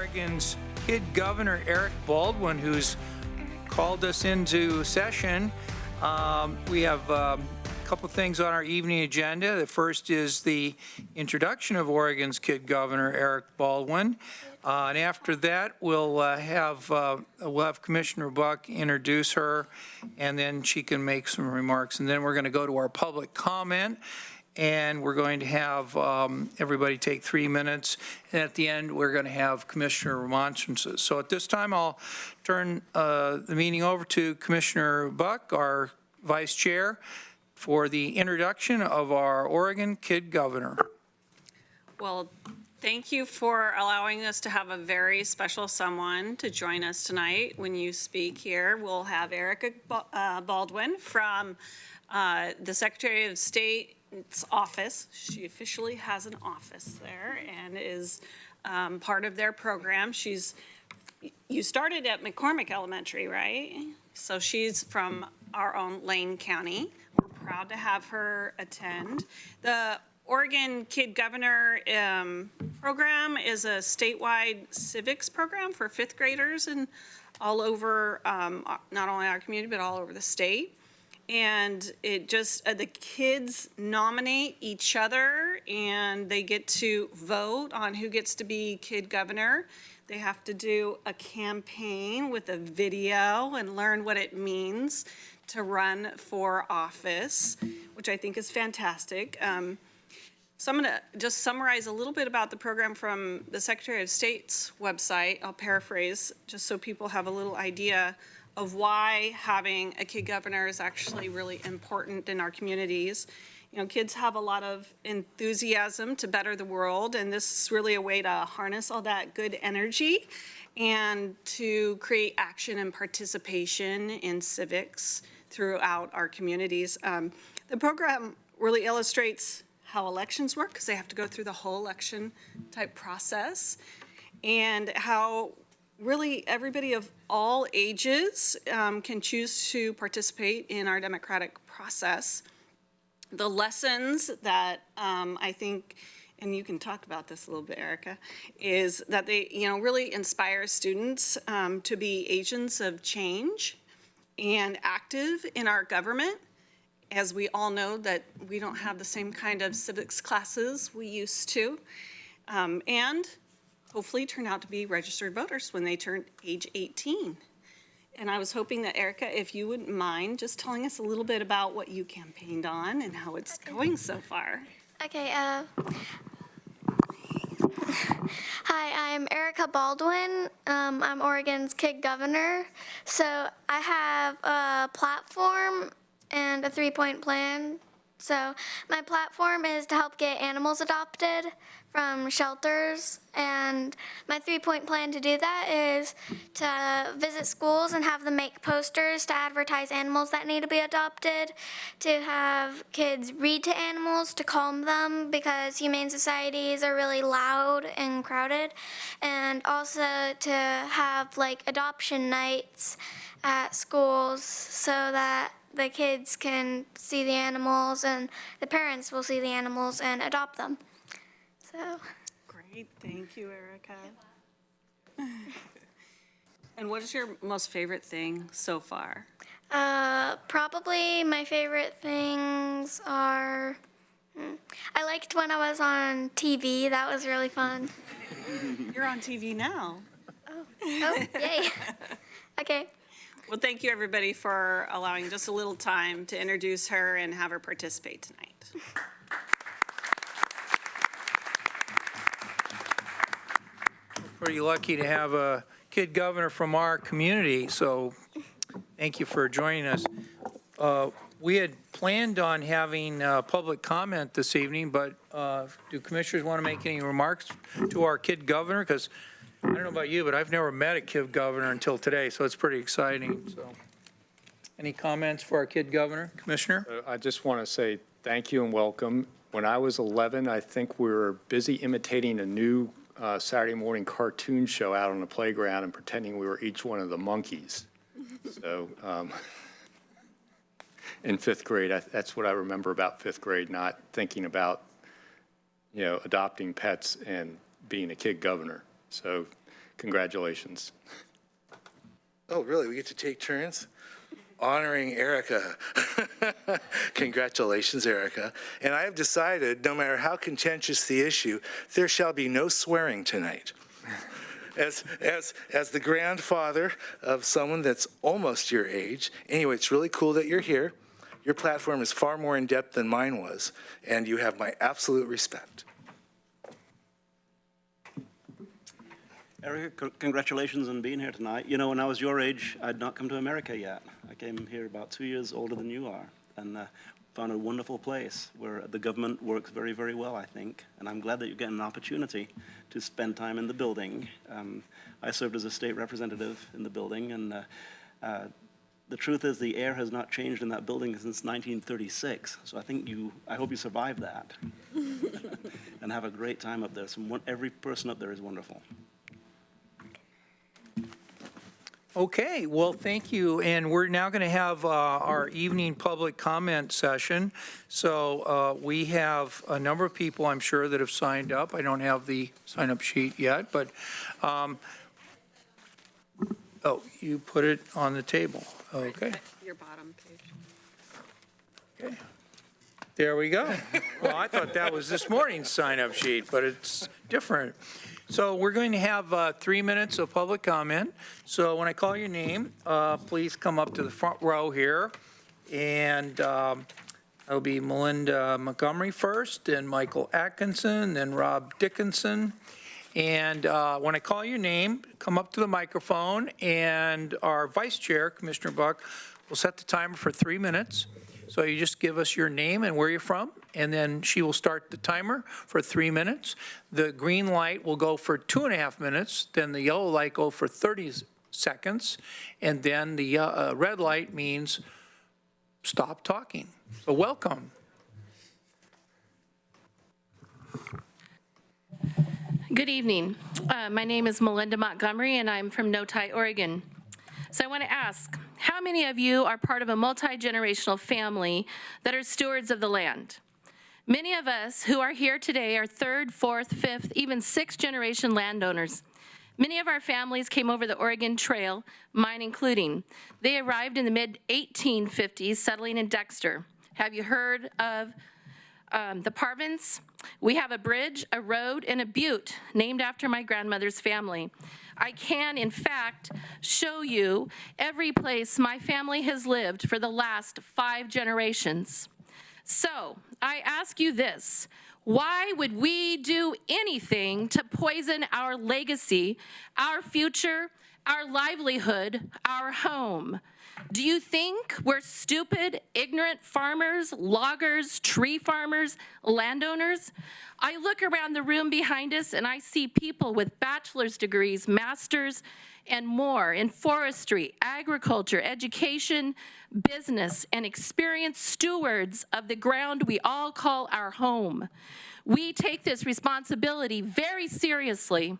Oregon's Kid Governor Eric Baldwin, who's called us into session. We have a couple things on our evening agenda. The first is the introduction of Oregon's Kid Governor Eric Baldwin. And after that, we'll have Commissioner Buck introduce her, and then she can make some remarks. And then we're going to go to our public comment, and we're going to have everybody take 3 minutes. And at the end, we're going to have commissioner remonstrances. So at this time, I'll turn the meeting over to Commissioner Buck, our vice chair, for the introduction of our Oregon Kid Governor. Well, thank you for allowing us to have a very special someone to join us tonight. When you speak here, we'll have Erica Baldwin from the Secretary of State's office. She officially has an office there and is part of their program. You started at McCormick Elementary, right? So she's from our own Lane County. We're proud to have her attend. The Oregon Kid Governor program is a statewide civics program for fifth graders and all over, not only our community, but all over the state. And it just, the kids nominate each other and they get to vote on who gets to be kid governor. They have to do a campaign with a video and learn what it means to run for office, which I think is fantastic. So I'm going to just summarize a little bit about the program from the Secretary of State's website. I'll paraphrase just so people have a little idea of why having a kid governor is actually really important in our communities. You know, kids have a lot of enthusiasm to better the world, and this is really a way to harness all that good energy and to create action and participation in civics throughout our communities. The program really illustrates how elections work, because they have to go through the whole election type process, and how really everybody of all ages can choose to participate in our democratic process. The lessons that I think, and you can talk about this a little bit, Erica, is that they, really inspire students to be agents of change and active in our government. As we all know that we don't have the same kind of civics classes we used to, and hopefully turn out to be registered voters when they turn age 18. And I was hoping that, Erica, if you wouldn't mind just telling us a little bit about what you campaigned on and how it's going so far. Okay, hi, I'm Erica Baldwin. I'm Oregon's Kid Governor. So I have a platform and a 3-point plan. So my platform is to help get animals adopted from shelters, and my 3-point plan to do that is to visit schools and have them make posters to advertise animals that need to be adopted, to have kids read to animals to calm them because humane societies are really loud and crowded, and also to have like adoption nights at schools so that the kids can see the animals and the parents will see the animals and adopt them. So. Great, thank you, Erica. And what is your most favorite thing so far? Probably my favorite things are, I liked when I was on TV. That was really fun. You're on TV now. Oh, yay. Okay. Well, thank you, everybody, for allowing just a little time to introduce her and have her participate tonight. We're pretty lucky to have a kid governor from our community, so thank you for joining us. We had planned on having public comment this evening, but do commissioners want to make any remarks to our kid governor? Because I don't know about you, but I've never met a kid governor until today, so it's pretty exciting. So, any comments for our kid governor, Commissioner? I just want to say thank you and welcome. When I was 11, I think we were busy imitating a new Saturday morning cartoon show out on the playground and pretending we were each one of the monkeys. So in 5th grade, that's what I remember about 5th grade, not thinking about, adopting pets and being a kid governor. So congratulations. Oh, really? We get to take turns? Honoring Erica. Congratulations, Erica. And I have decided, no matter how contentious the issue, there shall be no swearing tonight. As the grandfather of someone that's almost your age, anyway, it's really cool that you're here. Your platform is far more in-depth than mine was, and you have my absolute respect. Erica, congratulations on being here tonight. You know, when I was your age, I'd not come to America yet. I came here about 2 years older than you are, and found a wonderful place where the government works very, very well, I think. And I'm glad that you're getting an opportunity to spend time in the building. I served as a state representative in the building, and the truth is the air has not changed in that building since 1936. So I hope you survive that and have a great time up there. Every person up there is wonderful. Okay, well, thank you. And we're now going to have our evening public comment session. So we have a number of people, I'm sure, that have signed up. I don't have the sign-up sheet yet, but, oh, you put it on the table. Okay. Your bottom page. Okay. There we go. Well, I thought that was this morning's sign-up sheet, but it's different. So we're going to have 3 minutes of public comment. So when I call your name, please come up to the front row here. And it'll be Melinda Montgomery first, then Michael Atkinson, then Rob Dickinson. And when I call your name, come up to the microphone, and our vice chair, Commissioner Buck, will set the timer for 3 minutes. So you just give us your name and where you're from, and then she will start the timer for 3 minutes. The green light will go for 2.5 minutes, then the yellow light go for 30 seconds, and then the red light means stop talking. So welcome. Good evening. My name is Melinda Montgomery, and I'm from Noti, Oregon. So I want to ask, how many of you are part of a multi-generational family that are stewards of the land? Many of us who are here today are third, fourth, fifth, even sixth generation landowners. Many of our families came over the Oregon Trail, mine including. They arrived in the mid-1850s, settling in Dexter. Have you heard of the Parvins? We have a bridge, a road, and a butte named after my grandmother's family. I can, in fact, show you every place my family has lived for the last 5 generations. So, I ask you this: why would we do anything to poison our legacy, our future, our livelihood, our home? Do you think we're stupid, ignorant farmers, loggers, tree farmers, landowners? I look around the room behind us and I see people with bachelor's degrees, masters, and more in forestry, agriculture, education, business, and experienced stewards of the ground we all call our home. We take this responsibility very seriously.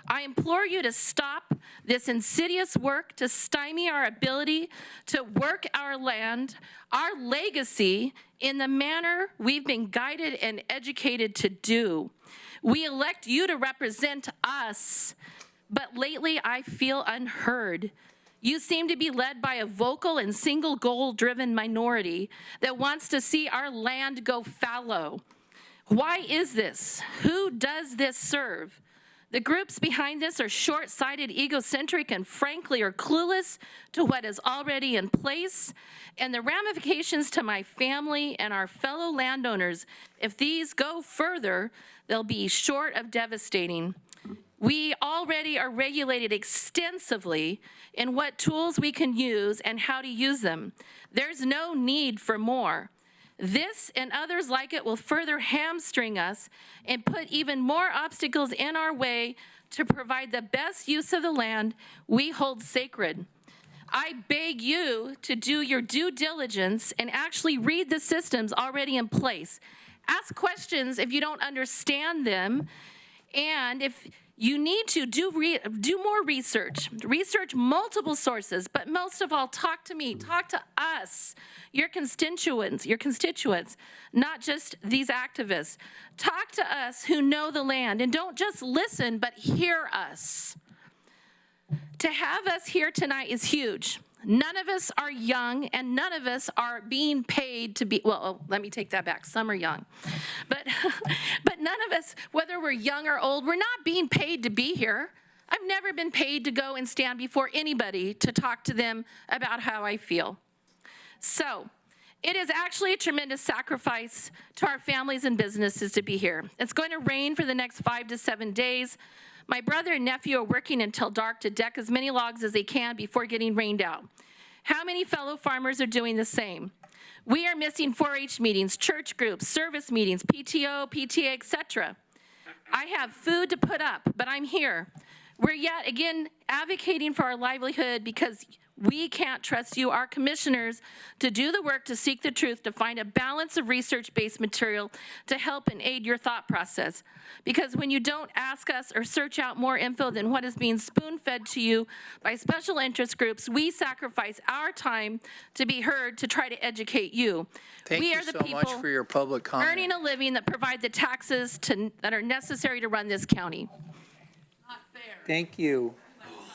I implore you to stop this insidious work to stymie our ability to work our land, our legacy, in the manner we've been guided and educated to do. We elect you to represent us, but lately I feel unheard. You seem to be led by a vocal and single goal-driven minority that wants to see our land go fallow. Why is this? Who does this serve? The groups behind this are short-sighted, egocentric, and frankly are clueless to what is already in place, and the ramifications to my family and our fellow landowners, if these go further, they'll be short of devastating. We already are regulated extensively in what tools we can use and how to use them. There's no need for more. This and others like it will further hamstring us and put even more obstacles in our way to provide the best use of the land we hold sacred. I beg you to do your due diligence and actually read the systems already in place. Ask questions if you don't understand them, and if you need to do more research multiple sources, but most of all, talk to me, talk to us, your constituents, not just these activists. Talk to us who know the land, and don't just listen, but hear us. To have us here tonight is huge. None of us are young, and none of us are being paid to be, well, let me take that back. Some are young. But, but none of us, whether we're young or old, we're not being paid to be here. I've never been paid to go and stand before anybody to talk to them about how I feel. So, it is actually a tremendous sacrifice to our families and businesses to be here. It's going to rain for the next 5 to 7 days. My brother and nephew are working until dark to deck as many logs as they can before getting rained out. How many fellow farmers are doing the same? We are missing 4-H meetings, church groups, service meetings, PTO, PTA, etc. I have food to put up, but I'm here. We're yet again advocating for our livelihood because we can't trust you, our commissioners, to do the work to seek the truth, to find a balance of research-based material to help and aid your thought process. Because when you don't ask us or search out more info than what is being spoon-fed to you by special interest groups, we sacrifice our time to be heard to try to educate you. Thank We you are the so people much for your public comment. earning a living that provide the taxes that are necessary to run this county. Thank you.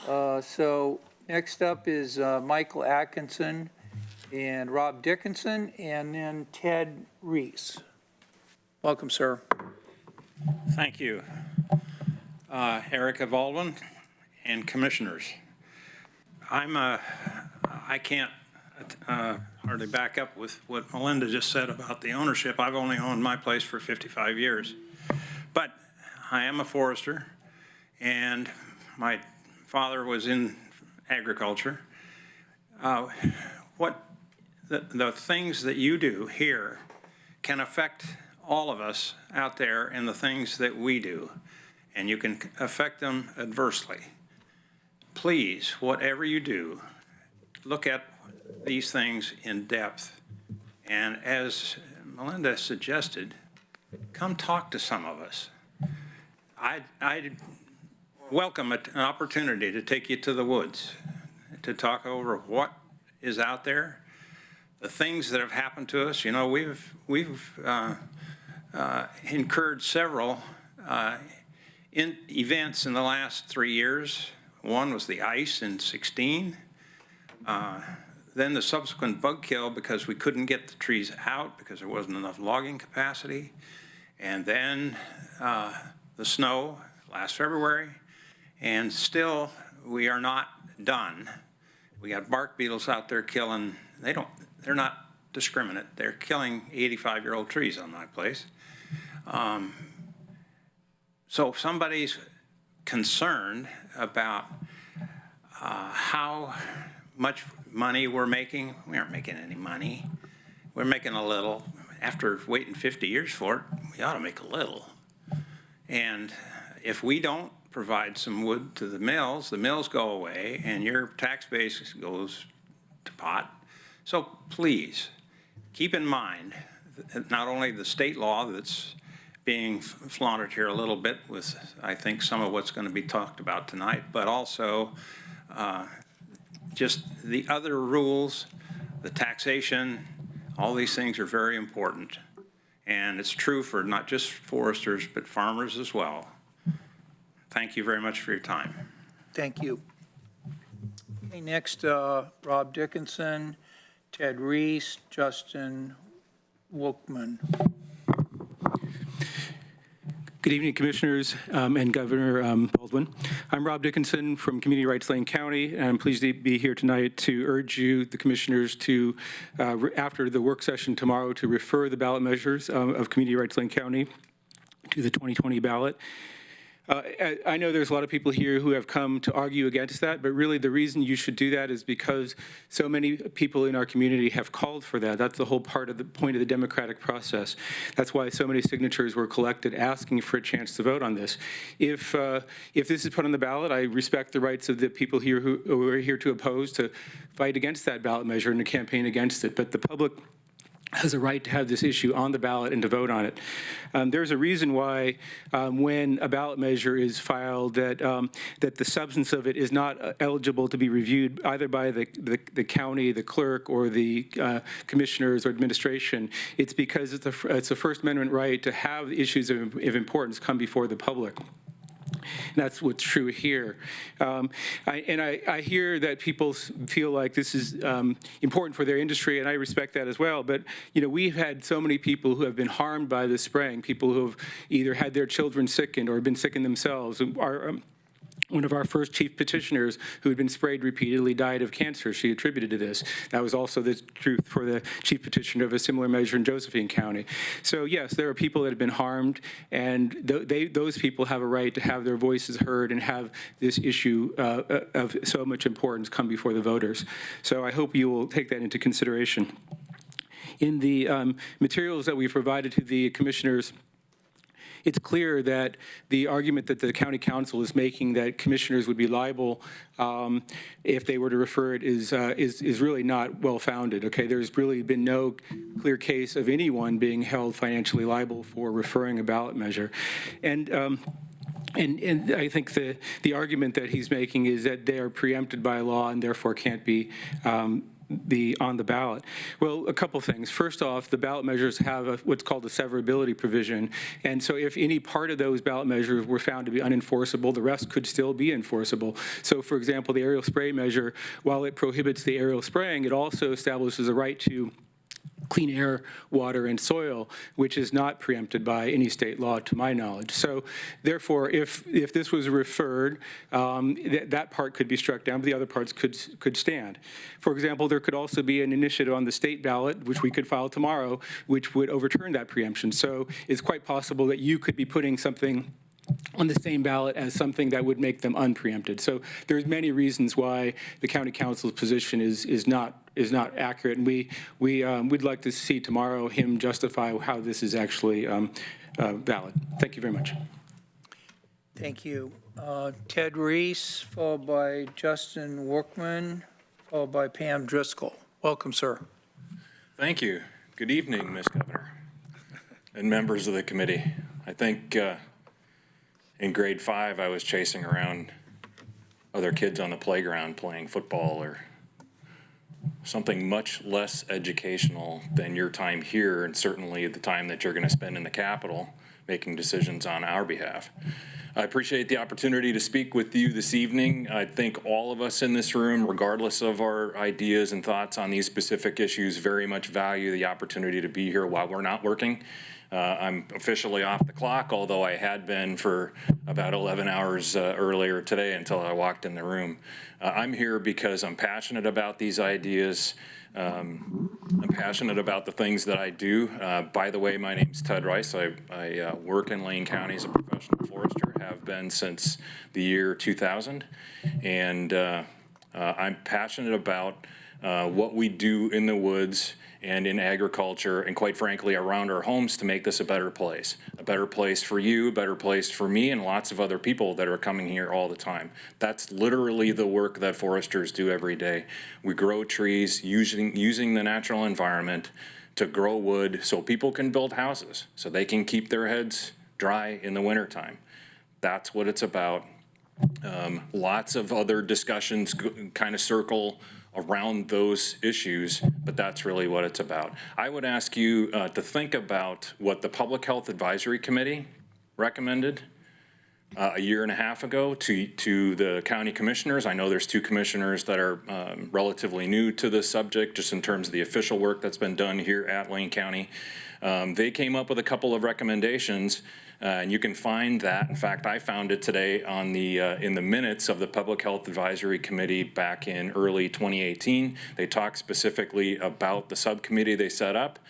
So next up is Michael Atkinson and Rob Dickinson, and then Ted Reese. Welcome, sir. Thank you. Erica Baldwin and commissioners. I can't hardly back up with what Melinda just said about the ownership. I've only owned my place for 55 years. But I am a forester, and my father was in agriculture. The things that you do here can affect all of us out there in the things that we do, and you can affect them adversely. Please, whatever you do, look at these things in depth. And as Melinda suggested, come talk to some of us. I'd welcome an opportunity to take you to the woods, to talk over what is out there, the things that have happened to us. You know, we've incurred several events in the last 3 years. One was the ice in *16. Then the subsequent bug kill because we couldn't get the trees out because there wasn't enough logging capacity. And then the snow last February. And still, we are not done. We got bark beetles out there killing, they're not discriminate. They're killing 85-year-old trees on my place. So if somebody's concerned about how much money we're making, we aren't making any money. We're making a little. After waiting 50 years for it, we ought to make a little. And if we don't provide some wood to the mills go away and your tax base goes to pot. So please, keep in mind not only the state law that's being flaunted here a little bit with, I think, some of what's going to be talked about tonight, but also just the other rules, the taxation, all these things are very important. And it's true for not just foresters, but farmers as well. Thank you very much for your time. Thank you. Okay, next, Rob Dickinson, Ted Reese, Justin Wolkman. Good evening, Commissioners and Governor Baldwin. I'm Rob Dickinson from Community Rights Lane County, and I'm pleased to be here tonight to urge you, the Commissioners, to, after the work session tomorrow, to refer the ballot measures of Community Rights Lane County to the 2020 ballot. I know there's a lot of people here who have come to argue against that, but really the reason you should do that is because so many people in our community have called for that. That's the whole part of the point of the democratic process. That's why so many signatures were collected asking for a chance to vote on this. If this is put on the ballot, I respect the rights of the people here who are here to oppose, to fight against that ballot measure and to campaign against it. But the public has a right to have this issue on the ballot and to vote on it. There's a reason why when a ballot measure is filed that the substance of it is not eligible to be reviewed either by the county, the clerk, or the commissioners or administration. It's because it's a First Amendment right to have issues of importance come before the public. And that's what's true here. I hear that people feel like this is important for their industry, and I respect that as well. But, you know, we've had so many people who have been harmed by this spraying, people who have either had their children sickened or been sickened themselves. One of our first chief petitioners who had been sprayed repeatedly died of cancer. She attributed to this. That was also the truth for the chief petitioner of a similar measure in Josephine County. So yes, there are people that have been harmed, and those people have a right to have their voices heard and have this issue of so much importance come before the voters. So I hope you will take that into consideration. In the materials that we've provided to the commissioners, it's clear that the argument that the county council is making that commissioners would be liable if they were to refer it is really not well-founded. Okay, there's really been no clear case of anyone being held financially liable for referring a ballot measure, and I think the argument that he's making is that they are preempted by law and therefore can't be on the ballot. Well, a couple things. First off, the ballot measures have what's called a severability provision, and so if any part of those ballot measures were found to be unenforceable, the rest could still be enforceable. So, for example, the aerial spray measure, while it prohibits the aerial spraying, it also establishes a right to clean air, water, and soil, which is not preempted by any state law, to my knowledge. So, therefore, if this was referred, that part could be struck down, but the other parts could stand. For example, there could also be an initiative on the state ballot, which we could file tomorrow, which would overturn that preemption. So, it's quite possible that you could be putting something on the same ballot as something that would make them unpreempted. So there's many reasons why the county council's position is not accurate, and we'd like to see tomorrow him justify how this is actually valid. Thank you very much. Thank you. Ted Reese, followed by Justin Workman, followed by Pam Driscoll. Welcome, sir. Thank you. Good evening, Ms. Governor and members of the committee. I think in grade 5, I was chasing around other kids on the playground playing football or something much less educational than your time here, and certainly the time that you're going to spend in the Capitol making decisions on our behalf. I appreciate the opportunity to speak with you this evening. I think all of us in this room, regardless of our ideas and thoughts on these specific issues, very much value the opportunity to be here while we're not working. I'm officially off the clock, although I had been for about 11 hours earlier today until I walked in the room. I'm here because I'm passionate about these ideas. I'm passionate about the things that I do. By the way, my name's Ted Rice. I work in Lane County as a professional forester, have been since the year 2000. And I'm passionate about what we do in the woods and in agriculture, and quite frankly, around our homes to make this a better place for you, a better place for me, and lots of other people that are coming here all the time. That's literally the work that foresters do every day. We grow trees using the natural environment to grow wood so people can build houses, so they can keep their heads dry in the wintertime. That's what it's about. Lots of other discussions kind of circle around those issues, but that's really what it's about. I would ask you to think about what the Public Health Advisory Committee recommended a year and a half ago to the county commissioners. I know there's 2 commissioners that are relatively new to this subject, just in terms of the official work that's been done here at Lane County. They came up with a couple of recommendations, and you can find that. In fact, I found it today on the in the minutes of the Public Health Advisory Committee back in early 2018. They talked specifically about the subcommittee they set up,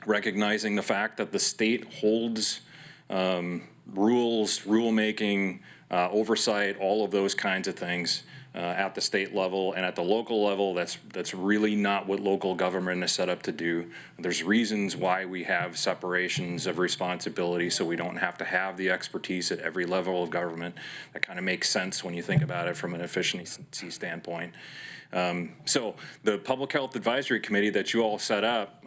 recognizing the fact that the state holds rules, rulemaking, oversight, all of those kinds of things at the state level, and at the local level, that's really not what local government is set up to do. There's reasons why we have separations of responsibility, so we don't have to have the expertise at every level of government. That kind of makes sense when you think about it from an efficiency standpoint. So the Public Health Advisory Committee that you all set up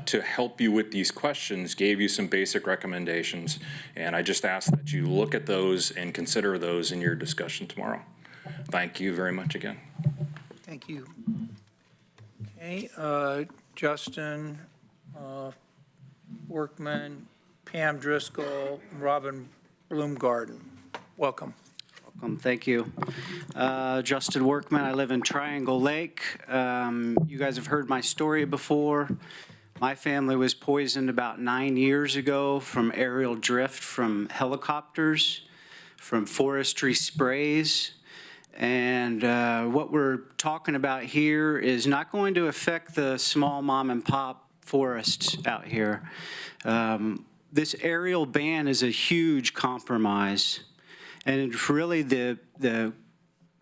to help you with these questions gave you some basic recommendations, and I just ask that you look at those and consider those in your discussion tomorrow. Thank you very much again. Thank you. Okay, Justin, Workman, Pam Driscoll, Robin Bloomgarden. Welcome. Thank you. Justin Workman, I live in Triangle Lake. You guys have heard my story before. My family was poisoned about 9 years ago from aerial drift from helicopters, from forestry sprays. And what we're talking about here is not going to affect the small mom and pop forests out here. This aerial ban is a huge compromise. And really the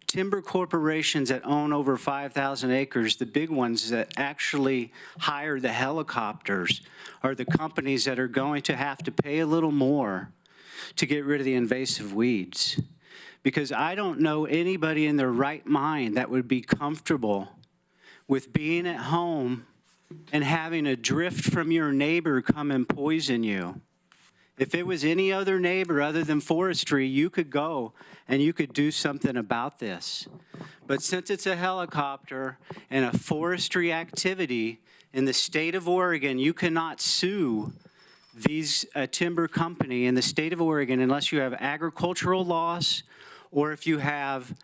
timber corporations that own over 5,000 acres, the big ones that actually hire the helicopters, are the companies that are going to have to pay a little more to get rid of the invasive weeds. Because I don't know anybody in their right mind that would be comfortable with being at home and having a drift from your neighbor come and poison you. If it was any other neighbor other than forestry, you could go and you could do something about this. But since it's a helicopter and a forestry activity in the state of Oregon, you cannot sue these timber company in the state of Oregon unless you have agricultural loss or if you have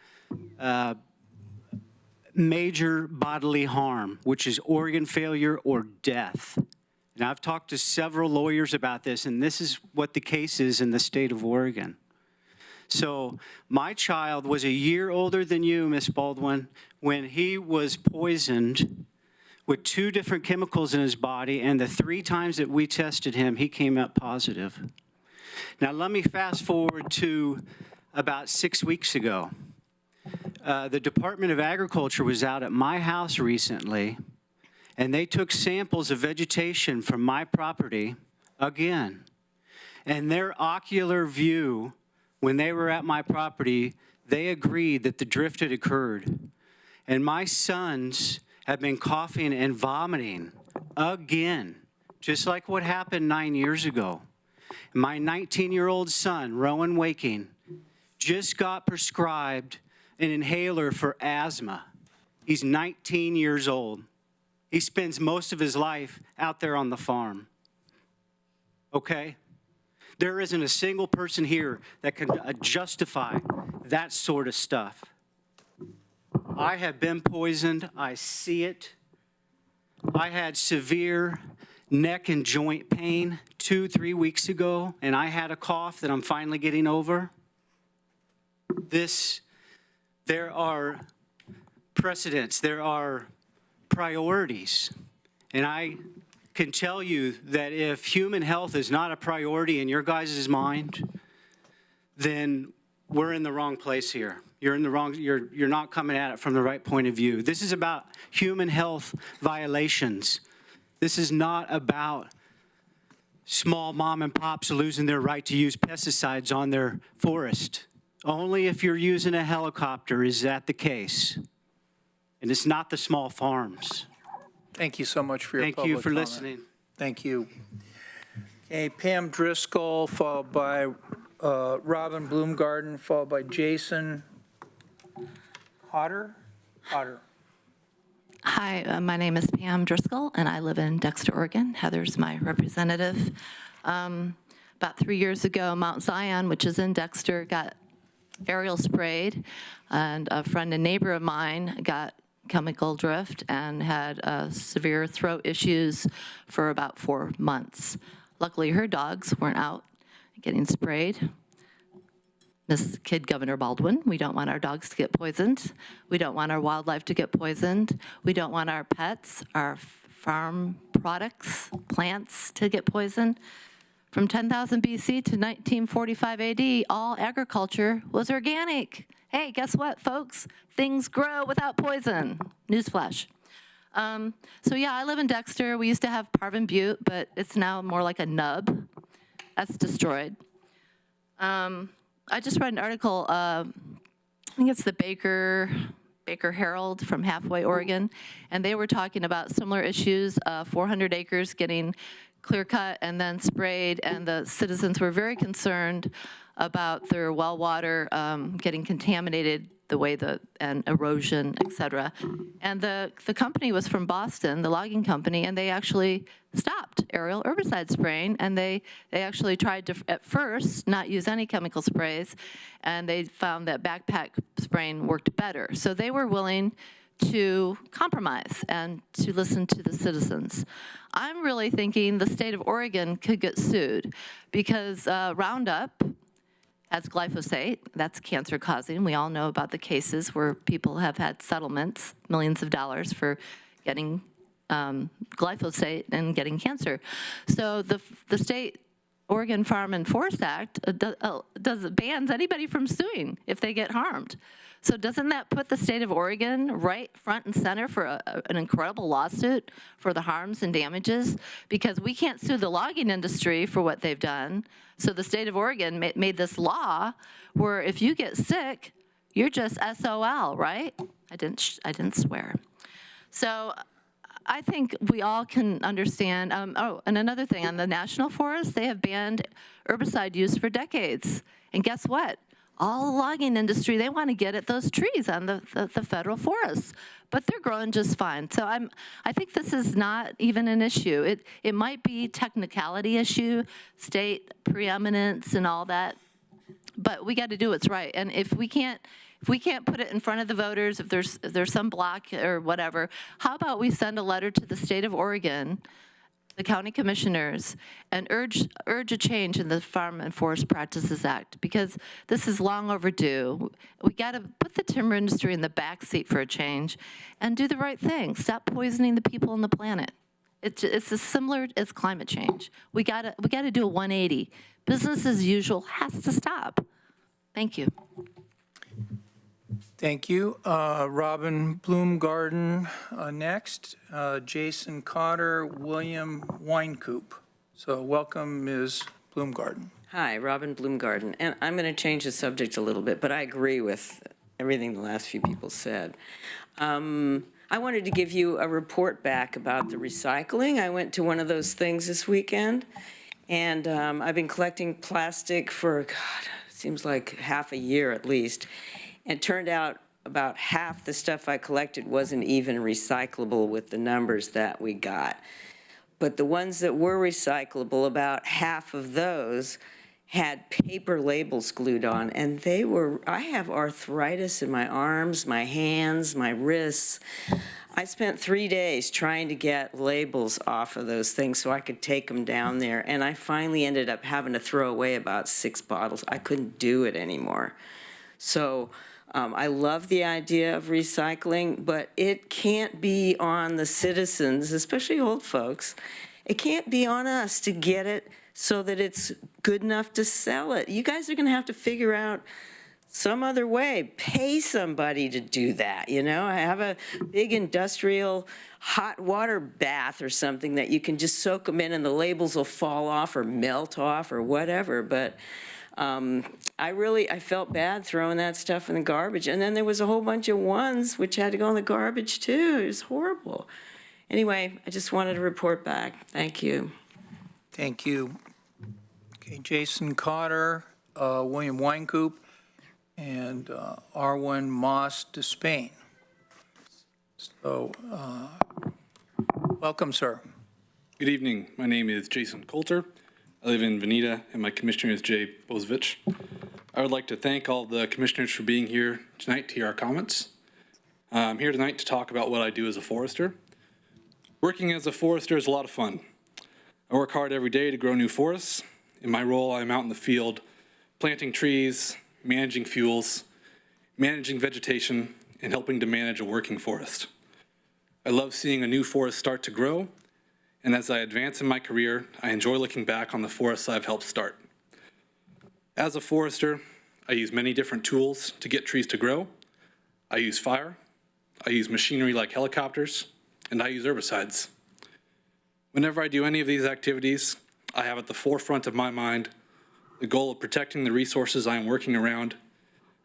major bodily harm, which is organ failure or death. Now, I've talked to several lawyers about this, and this is what the case is in the state of Oregon. So my child was a year older than you, Ms. Baldwin, when he was poisoned with 2 different chemicals in his body, and the 3 times that we tested him, he came up positive. Now, let me fast forward to about 6 weeks ago. The Department of Agriculture was out at my house recently, and they took samples of vegetation from my property again. And their ocular view, when they were at my property, they agreed that the drift had occurred. And my sons have been coughing and vomiting again, just like what happened 9 years ago. My 19-year-old son, Rowan Waking, just got prescribed an inhaler for asthma. He's 19 years old. He spends most of his life out there on the farm. Okay? There isn't a single person here that can justify that sort of stuff. I have been poisoned. I see it. I had severe neck and joint pain 2-3 weeks ago, and I had a cough that I'm finally getting over. There are precedents. There are priorities. And I can tell you that if human health is not a priority in your guys' mind, then we're in the wrong place here. You're not coming at it from the right point of view. This is about human health violations. This is not about small mom and pops losing their right to use pesticides on their forest. Only if you're using a helicopter is that the case. And it's not the small farms. Thank you so much for your public comment. Thank you for listening. Thank you. Okay, Pam Driscoll, followed by Robin Bloomgarden, followed by Jason Hodder. Hi, my name is Pam Driscoll, and I live in Dexter, Oregon. Heather's my representative. About 3 years ago, Mount Zion, which is in Dexter, got aerial sprayed, and a friend and neighbor of mine got chemical drift and had severe throat issues for about 4 months. Luckily, her dogs weren't out getting sprayed. This kid, Governor Baldwin, we don't want our dogs to get poisoned. We don't want our wildlife to get poisoned. We don't want our pets, our farm products, plants to get poisoned. From 10,000 BC to 1945 AD, all agriculture was organic. Hey, guess what, folks? Things grow without poison. Newsflash. So yeah, I live in Dexter. We used to have Parvin Butte, but it's now more like a nub. That's destroyed. I just read an article, I think it's the Baker Herald from Halfway, Oregon, and they were talking about similar issues, 400 acres getting clear cut and then sprayed, and the citizens were very concerned about their well water getting contaminated the way and erosion, et cetera. And the company was from Boston, the logging company, and they actually stopped aerial herbicide spraying, and they actually tried to, at first, not use any chemical sprays, and they found that backpack spraying worked better. So they were willing to compromise and to listen to the citizens. I'm really thinking the state of Oregon could get sued because Roundup has glyphosate. That's cancer causing. We all know about the cases where people have had settlements, millions of dollars for getting glyphosate and getting cancer. So the state Oregon Farm and Forest Act bans anybody from suing if they get harmed. So doesn't that put the state of Oregon right front and center for an incredible lawsuit for the harms and damages? Because we can't sue the logging industry for what they've done. So the state of Oregon made this law where if you get sick, you're just SOL, right? I didn't swear. So I think we all can understand. Oh, and another thing, on the national forest, they have banned herbicide use for decades. And guess what? All the logging industry, they want to get at those trees on the federal forests, but they're growing just fine. So I think this is not even an issue. It might be technicality issue, state preeminence and all that, but we got to do what's right. And if we can't put it in front of the voters, if there's some block or whatever, how about we send a letter to the state of Oregon, the county commissioners, and urge a change in the Farm and Forest Practices Act, because this is long overdue. We got to put the timber industry in the back seat for a change and do the right thing. Stop poisoning the people on the planet. It's as similar as climate change. We got to do a 180. Business as usual has to stop. Thank you. Thank you. Robin Bloomgarden next. Jason Cotter, William Wynkoop. So welcome, Ms. Bloomgarden. Hi, Robin Bloomgarden. And I'm going to change the subject a little bit, but I agree with everything the last few people said. I wanted to give you a report back about the recycling. I went to one of those things this weekend, and I've been collecting plastic for, God, it seems like half a year at least. And it turned out about half the stuff I collected wasn't even recyclable with the numbers that we got. But the ones that were recyclable, about half of those had paper labels glued on, and I have arthritis in my arms, my hands, my wrists. I spent 3 days trying to get labels off of those things so I could take them down there, and I finally ended up having to throw away about 6 bottles. I couldn't do it anymore. So I love the idea of recycling, but it can't be on the citizens, especially old folks. It can't be on us to get it so that it's good enough to sell it. You guys are going to have to figure out some other way. Pay somebody to do that, you know? I have a big industrial hot water bath or something that you can just soak them in and the labels will fall off or melt off or whatever, but I felt bad throwing that stuff in the garbage. And then there was a whole bunch of ones which had to go in the garbage too. It was horrible. Anyway, I just wanted to report back. Thank you. Thank you. Okay, Jason Cotter, William Wynkoop, and Arwen Moss Despain. So, welcome, sir. Good evening. My name is Jason Coulter. I live in Veneta, and my commissioner is Jay Bozovich. I would like to thank all the commissioners for being here tonight to hear our comments. I'm here tonight to talk about what I do as a forester. Working as a forester is a lot of fun. I work hard every day to grow new forests. In my role, I'm out in the field planting trees, managing fuels, managing vegetation, and helping to manage a working forest. I love seeing a new forest start to grow, and as I advance in my career, I enjoy looking back on the forests I've helped start. As a forester, I use many different tools to get trees to grow. I use fire, I use machinery like helicopters, and I use herbicides. Whenever I do any of these activities, I have at the forefront of my mind the goal of protecting the resources I am working around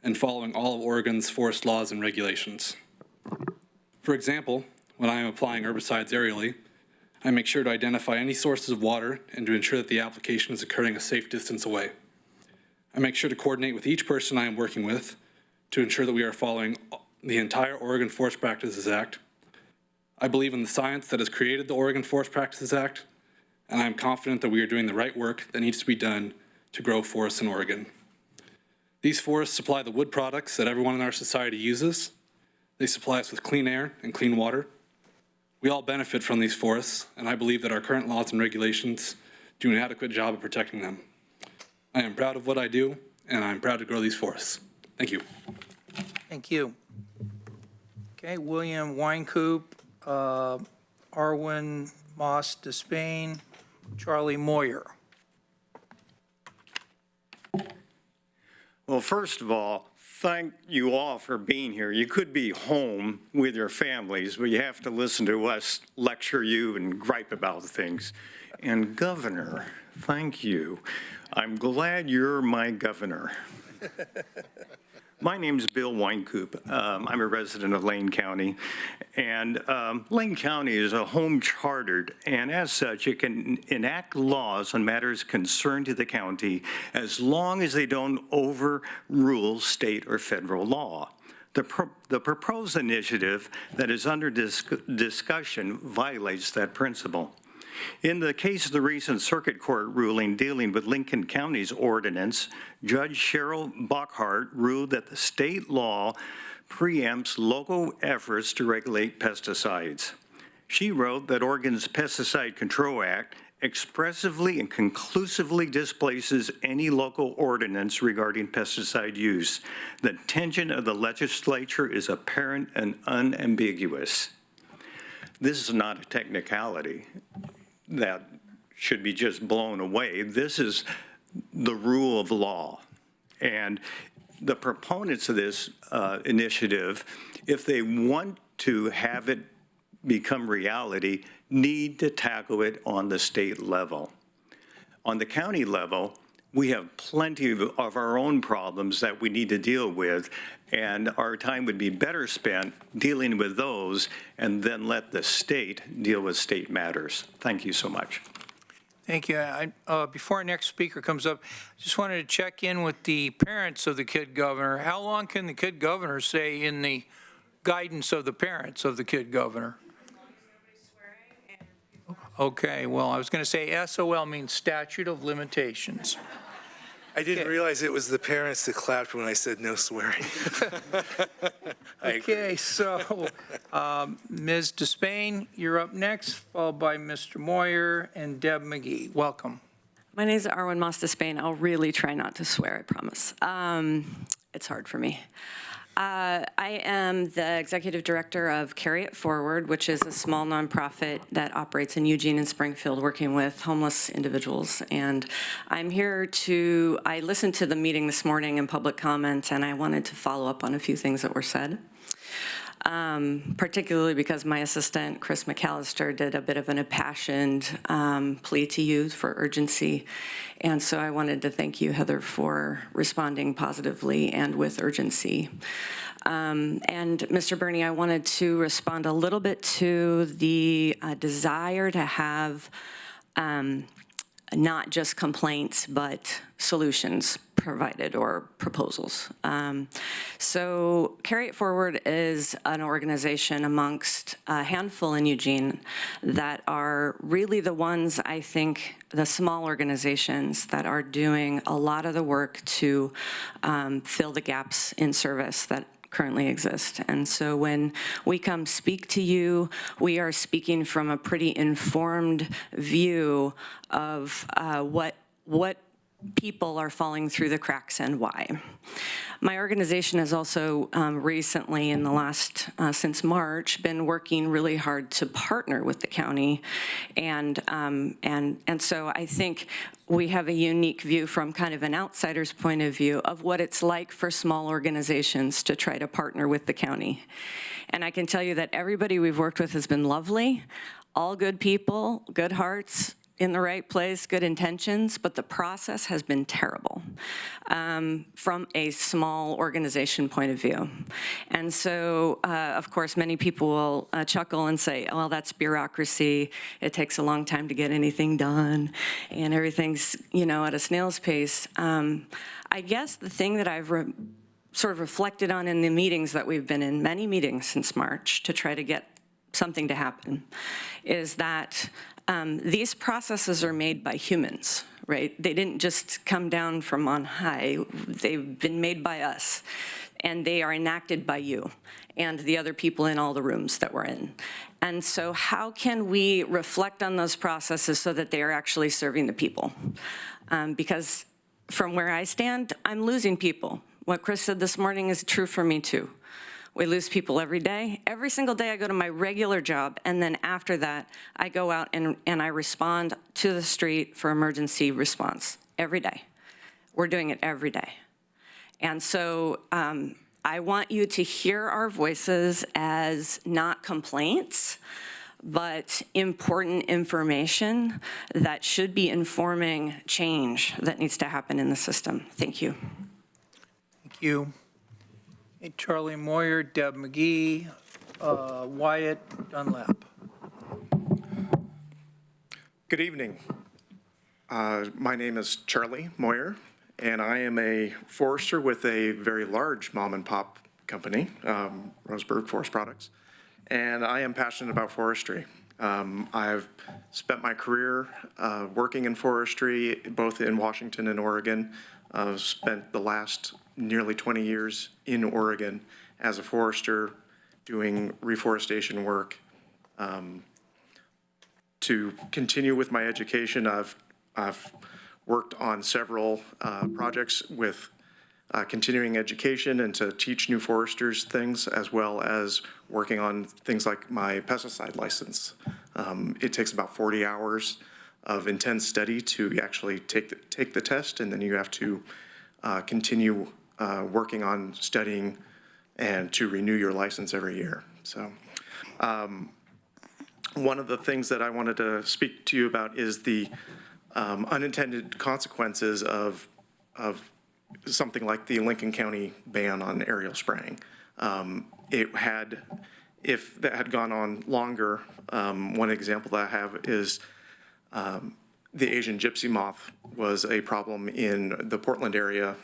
and following all of Oregon's forest laws and regulations. For example, when I am applying herbicides aerially, I make sure to identify any sources of water and to ensure that the application is occurring a safe distance away. I make sure to coordinate with each person I am working with to ensure that we are following the entire Oregon Forest Practices Act. I believe in the science that has created the Oregon Forest Practices Act, and I am confident that we are doing the right work that needs to be done to grow forests in Oregon. These forests supply the wood products that everyone in our society uses. They supply us with clean air and clean water. We all benefit from these forests, and I believe that our current laws and regulations do an adequate job of protecting them. I am proud of what I do, and I'm proud to grow these forests. Thank you. Thank you. Okay, William Wynkoop, Arwen Moss Despain, Charlie Moyer. Well, first of all, thank you all for being here. You could be home with your families, but you have to listen to us lecture you and gripe about things. And Governor, thank you. I'm glad you're my governor. My name's Bill Wynkoop. I'm a resident of Lane County, and Lane County is a home chartered, and as such, it can enact laws on matters concerned to the county as long as they don't overrule state or federal law. The proposed initiative that is under discussion violates that principle. In the case of the recent Circuit Court ruling dealing with Lincoln County's ordinance, Judge Cheryl Bockhart ruled that the state law preempts local efforts to regulate pesticides. She wrote that Oregon's Pesticide Control Act expressively and conclusively displaces any local ordinance regarding pesticide use. The intention of the legislature is apparent and unambiguous. This is not a technicality that should be just blown away. This is the rule of law. And the proponents of this initiative, if they want to have it become reality, need to tackle it on the state level. On the county level, we have plenty of our own problems that we need to deal with, and our time would be better spent dealing with those and then let the state deal with state matters. Thank you so much. Thank you. Before our next speaker comes up, just wanted to check in with the parents of the kid governor. How long can the kid governor stay in the guidance of the parents of the kid governor? Okay, well, I was going to say SOL means statute of limitations. I didn't realize it was the parents that clapped when I said no swearing. Okay, so Ms. Despain, you're up next, followed by Mr. Moyer and Deb McGee. Welcome. My name is Arwen Moss Despain. I'll really try not to swear, I promise. It's hard for me. I am the executive director of Carry It Forward, which is a small nonprofit that operates in Eugene and Springfield working with homeless individuals. And I'm here I listened to the meeting this morning in public comment, and I wanted to follow up on a few things that were said. Particularly because my assistant, Chris McAllister, did a bit of an impassioned plea to you for urgency. And so I wanted to thank you, Heather, for responding positively and with urgency. And Mr. Bernie, I wanted to respond a little bit to the desire to have not just complaints, but solutions provided or proposals. So Carry It Forward is an organization amongst a handful in Eugene that are really the ones, I think, the small organizations that are doing a lot of the work to fill the gaps in service that currently exist. And so when we come speak to you, we are speaking from a pretty informed view of what people are falling through the cracks and why. My organization has also recently, in the last, since March, been working really hard to partner with the county. And so I think we have a unique view from kind of an outsider's point of view of what it's like for small organizations to try to partner with the county. And I can tell you that everybody we've worked with has been lovely, all good people, good hearts, in the right place, good intentions, but the process has been terrible from a small organization point of view. And so, of course, many people will chuckle and say, oh, well, that's bureaucracy. It takes a long time to get anything done, and everything's, at a snail's pace. I guess the thing that I've sort of reflected on in the meetings that we've been in, many meetings since March, to try to get something to happen, is that these processes are made by humans, right? They didn't just come down from on high. They've been made by us, and they are enacted by you and the other people in all the rooms that we're in. And so how can we reflect on those processes so that they are actually serving the people? Because from where I stand, I'm losing people. What Chris said this morning is true for me too. We lose people every day. Every single day I go to my regular job, and then after that, I go out and I respond to the street for emergency response every day. We're doing it every day. And so I want you to hear our voices as not complaints, but important information that should be informing change that needs to happen in the system. Thank you. Thank you. Hey, Charlie Moyer, Deb McGee, Wyatt Dunlap. Good evening. My name is Charlie Moyer, and I am a forester with a very large mom and pop company, Roseburg Forest Products, and I am passionate about forestry. I've spent my career working in forestry, both in Washington and Oregon. I've spent the last nearly 20 years in Oregon as a forester doing reforestation work. To continue with my education, I've worked on several projects with continuing education and to teach new foresters things, as well as working on things like my pesticide license. It takes about 40 hours of intense study to actually take the test, and then you have to continue working on studying and to renew your license every year. So one of the things that I wanted to speak to you about is the unintended consequences of something like the Lincoln County ban on aerial spraying. If that had gone on longer, one example that I have is the Asian gypsy moth was a problem in the Portland area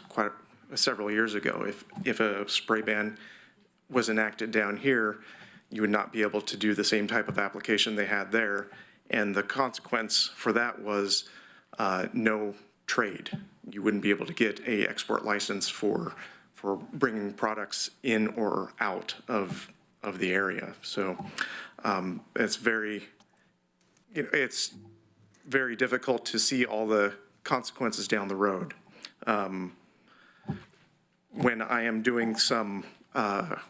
quite several years ago. If a spray ban was enacted down here, you would not be able to do the same type of application they had there. And the consequence for that was no trade. You wouldn't be able to get a export license for bringing products in or out of the area. So it's very difficult to see all the consequences down the road. When I am doing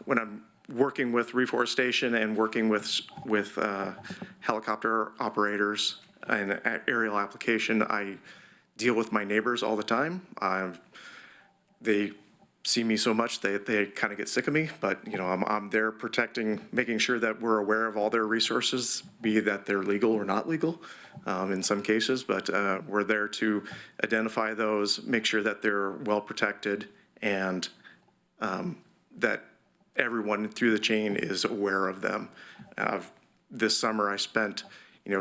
when I'm working with reforestation and working with helicopter operators and aerial application, I deal with my neighbors all the time. They see me so much they kind of get sick of me, but I'm there protecting, making sure that we're aware of all their resources, be that they're legal or not legal in some cases, but we're there to identify those, make sure that they're well protected, and that everyone through the chain is aware of them. This summer I spent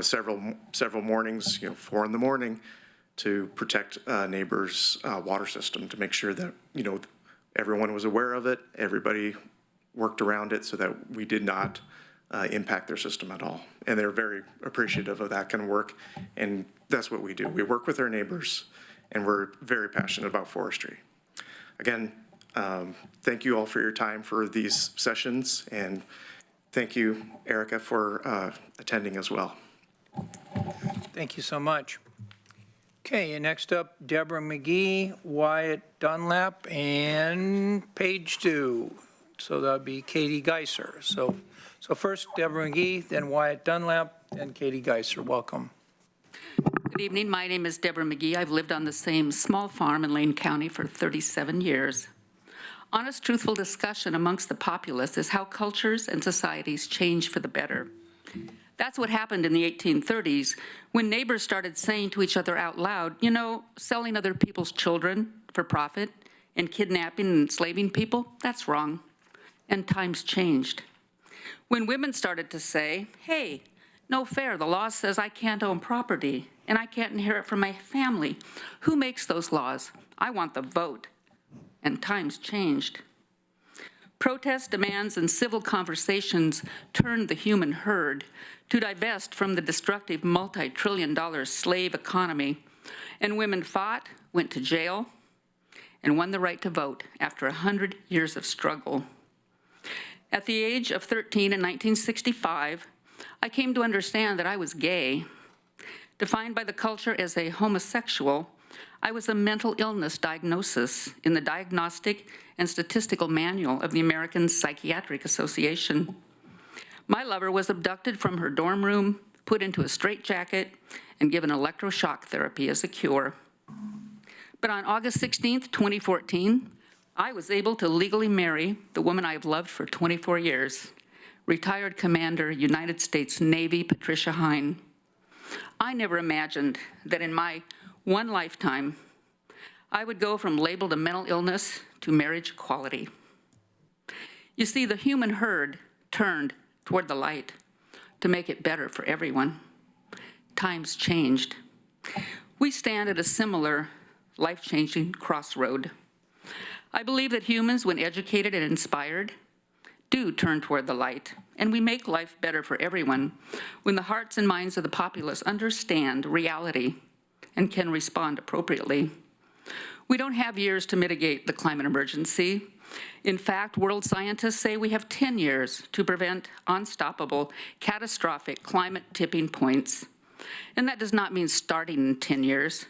several mornings, 4 in the morning, to protect neighbors' water system, to make sure that everyone was aware of it, everybody worked around it so that we did not impact their system at all. And they're very appreciative of that kind of work, and that's what we do. We work with our neighbors, and we're very passionate about forestry. Again, thank you all for your time for these sessions, and thank you, Erica, for attending as well. Thank you so much. Okay, and next up, Deborah McGee, Wyatt Dunlap, and page 2. So that'll be Katie Geiser. So first Deborah McGee, then Wyatt Dunlap, then Katie Geiser. Welcome. Good evening. My name is Deborah McGee. I've lived on the same small farm in Lane County for 37 years. Honest, truthful discussion amongst the populace is how cultures and societies change for the better. That's what happened in the 1830s when neighbors started saying to each other out loud, you know, selling other people's children for profit and kidnapping and enslaving people, that's wrong. And times changed. When women started to say, hey, no fair, the law says I can't own property and I can't inherit from my family. Who makes those laws? I want the vote. And times changed. Protest demands and civil conversations turned the human herd to divest from the destructive multi-trillion-dollar slave economy, and women fought, went to jail, and won the right to vote after 100 years of struggle. At the age of 13 in 1965, I came to understand that I was gay. Defined by the culture as a homosexual, I was a mental illness diagnosis in the Diagnostic and Statistical Manual of the American Psychiatric Association. My lover was abducted from her dorm room, put into a straitjacket, and given electroshock therapy as a cure. But on August 16th, 2014, I was able to legally marry the woman I have loved for 24 years, retired Commander, United States Navy, Patricia Hine. I never imagined that in my one lifetime, I would go from labeled a mental illness to marriage equality. You see, the human herd turned toward the light to make it better for everyone. Times changed. We stand at a similar life-changing crossroad. I believe that humans, when educated and inspired, do turn toward the light, and we make life better for everyone when the hearts and minds of the populace understand reality and can respond appropriately. We don't have years to mitigate the climate emergency. In fact, world scientists say we have 10 years to prevent unstoppable, catastrophic climate tipping points. And that does not mean starting in 10 years.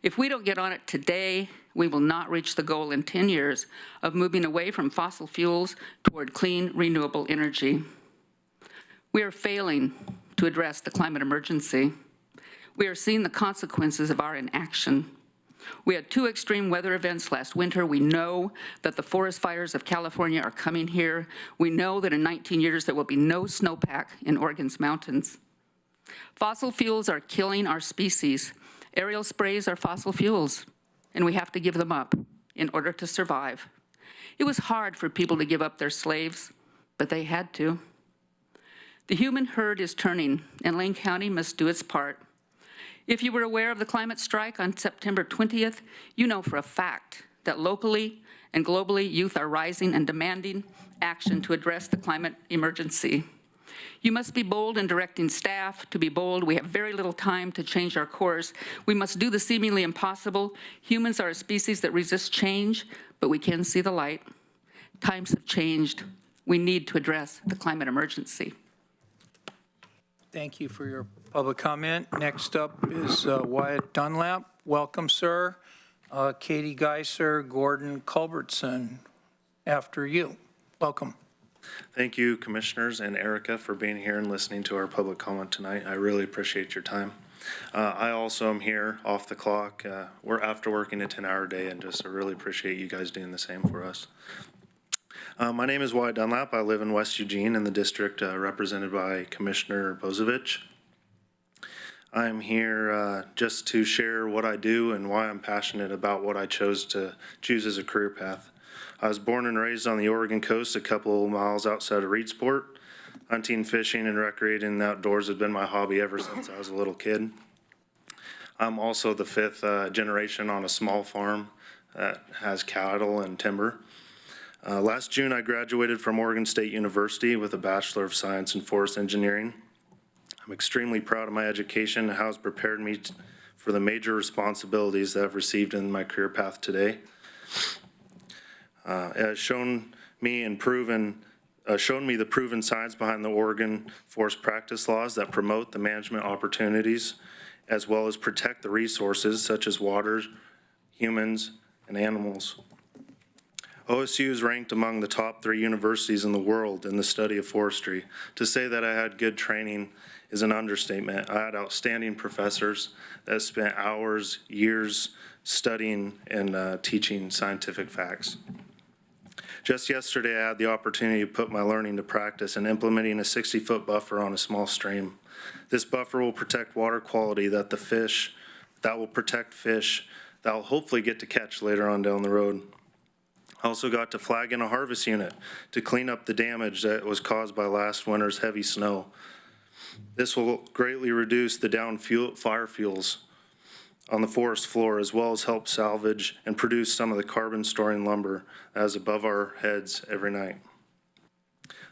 If we don't get on it today, we will not reach the goal in 10 years of moving away from fossil fuels toward clean, renewable energy. We are failing to address the climate emergency. We are seeing the consequences of our inaction. We had 2 extreme weather events last winter. We know that the forest fires of California are coming here. We know that in 19 years there will be no snowpack in Oregon's mountains. Fossil fuels are killing our species. Aerial sprays are fossil fuels, and we have to give them up in order to survive. It was hard for people to give up their slaves, but they had to. The human herd is turning, and Lane County must do its part. If you were aware of the climate strike on September 20th, you know for a fact that locally and globally youth are rising and demanding action to address the climate emergency. You must be bold in directing staff to be bold. We have very little time to change our course. We must do the seemingly impossible. Humans are a species that resists change, but we can see the light. Times have changed. We need to address the climate emergency. Thank you for your public comment. Next up is Wyatt Dunlap. Welcome, sir. Katie Geiser, Gordon Culbertson, after you. Welcome. Thank you, Commissioners and Erica, for being here and listening to our public comment tonight. I really appreciate your time. I also am here off the clock. We're after working a 10-hour day, and just really appreciate you guys doing the same for us. My name is Wyatt Dunlap. I live in West Eugene in the district represented by Commissioner Bozovich. I'm here just to share what I do and why I'm passionate about what I choose as a career path. I was born and raised on the Oregon coast, a couple of miles outside of Reedsport. Hunting, fishing, and recreating in the outdoors have been my hobby ever since I was a little kid. I'm also the 5th generation on a small farm that has cattle and timber. Last June, I graduated from Oregon State University with a Bachelor of Science in Forest Engineering. I'm extremely proud of my education and how it's prepared me for the major responsibilities that I've received in my career path today. It has shown me the proven science behind the Oregon forest practice laws that promote the management opportunities, as well as protect the resources such as water, humans, and animals. OSU is ranked among the top 3 universities in the world in the study of forestry. To say that I had good training is an understatement. I had outstanding professors that spent hours, years studying and teaching scientific facts. Just yesterday, I had the opportunity to put my learning to practice in implementing a 60-foot buffer on a small stream. This buffer will protect water quality that will protect fish that will hopefully get to catch later on down the road. I also got to flag in a harvest unit to clean up the damage that was caused by last winter's heavy snow. This will greatly reduce the fire fuels on the forest floor, as well as help salvage and produce some of the carbon storing lumber that is above our heads every night.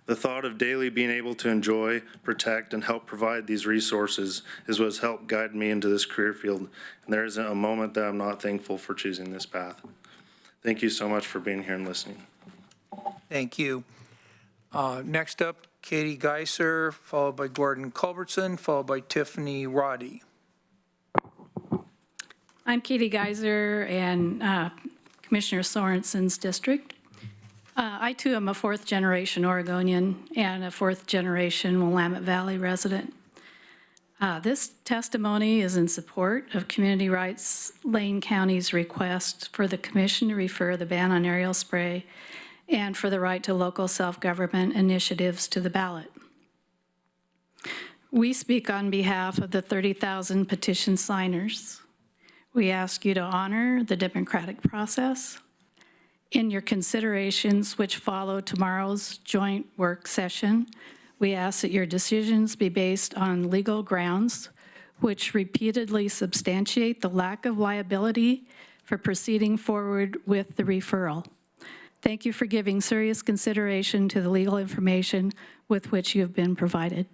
The thought of daily being able to enjoy, protect, and help provide these resources is what has helped guide me into this career field, and there isn't a moment that I'm not thankful for choosing this path. Thank you so much for being here and listening. Thank you. Next up, Katie Geiser, followed by Gordon Culbertson, followed by Tiffany Roddy. I'm Katie Geiser and Commissioner Sorensen's district. I too am a fourth-generation Oregonian and a fourth-generation Willamette Valley resident. This testimony is in support of Community Rights Lane County's request for the commission to refer the ban on aerial spray and for the right to local self-government initiatives to the ballot. We speak on behalf of the 30,000 petition signers. We ask you to honor the democratic process. In your considerations which follow tomorrow's joint work session, we ask that your decisions be based on legal grounds which repeatedly substantiate the lack of liability for proceeding forward with the referral. Thank you for giving serious consideration to the legal information with which you have been provided.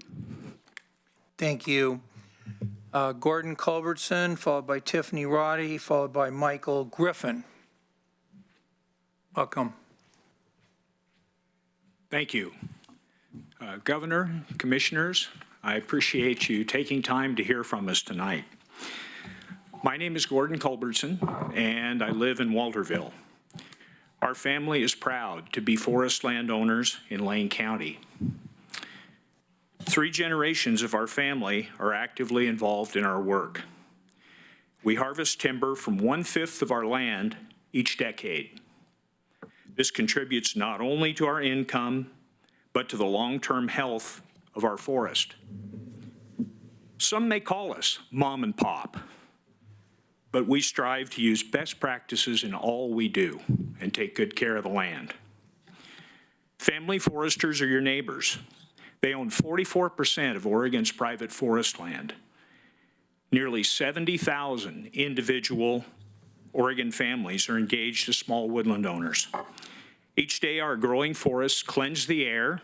Thank you. Gordon Culbertson, followed by Tiffany Roddy, followed by Michael Griffin. Welcome. Thank you. Governor, commissioners, I appreciate you taking time to hear from us tonight. My name is Gordon Culbertson, and I live in Walterville. Our family is proud to be forest landowners in Lane County. 3 generations of our family are actively involved in our work. We harvest timber from 1/5 of our land each decade. This contributes not only to our income, but to the long-term health of our forest. Some may call us mom and pop, but we strive to use best practices in all we do and take good care of the land. Family foresters are your neighbors. They own 44% of Oregon's private forest land. Nearly 70,000 individual Oregon families are engaged as small woodland owners. Each day, our growing forests cleanse the air,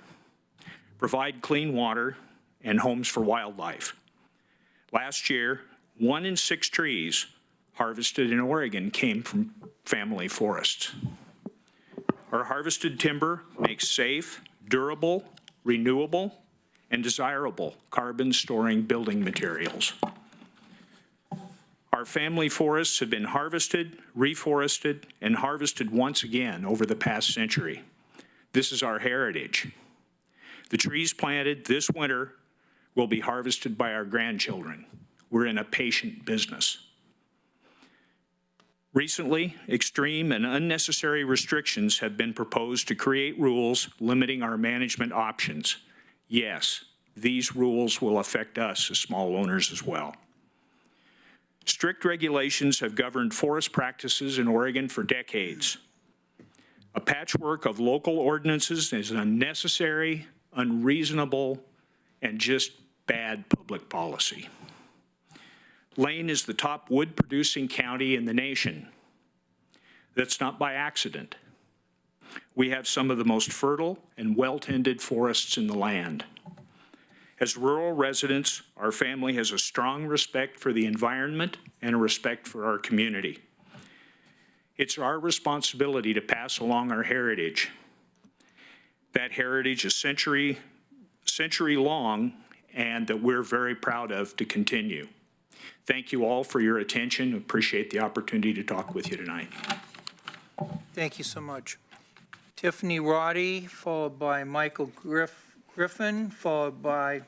provide clean water, and homes for wildlife. Last year, 1 in 6 trees harvested in Oregon came from family forests. Our harvested timber makes safe, durable, renewable, and desirable carbon-storing building materials. Our family forests have been harvested, reforested, and harvested once again over the past century. This is our heritage. The trees planted this winter will be harvested by our grandchildren. We're in a patient business. Recently, extreme and unnecessary restrictions have been proposed to create rules limiting our management options. Yes, these rules will affect us as small owners as well. Strict regulations have governed forest practices in Oregon for decades. A patchwork of local ordinances is unnecessary, unreasonable, and just bad public policy. Lane is the top wood-producing county in the nation. That's not by accident. We have some of the most fertile and well-tended forests in the land. As rural residents, our family has a strong respect for the environment and a respect for our community. It's our responsibility to pass along our heritage. That heritage is century long, and that we're very proud of to continue. Thank you all for your attention. Appreciate the opportunity to talk with you tonight. Thank you so much. Tiffany Roddy, followed by Michael Griffin, followed by,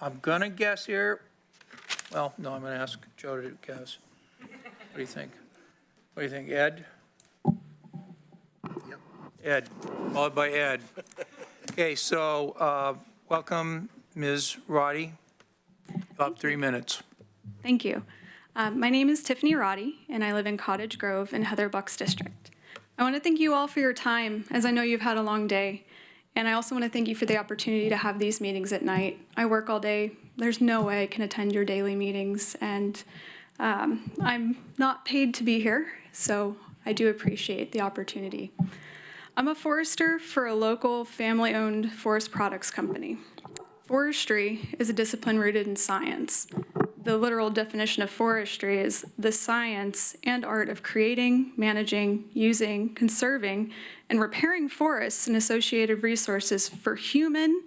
I'm gonna guess here, well, no, I'm gonna ask Joe to guess. What do you think? What do you think, Ed? Ed, followed by Ed. Okay, so welcome, Ms. Roddy. About 3 minutes. Thank you. My name is Tiffany Roddy, and I live in Cottage Grove in Heather Bucks District. I want to thank you all for your time, as I know you've had a long day. And I also want to thank you for the opportunity to have these meetings at night. I work all day. There's no way I can attend your daily meetings, and I'm not paid to be here, so I do appreciate the opportunity. I'm a forester for a local family-owned forest products company. Forestry is a discipline rooted in science. The literal definition of forestry is the science and art of creating, managing, using, conserving, and repairing forests and associated resources for human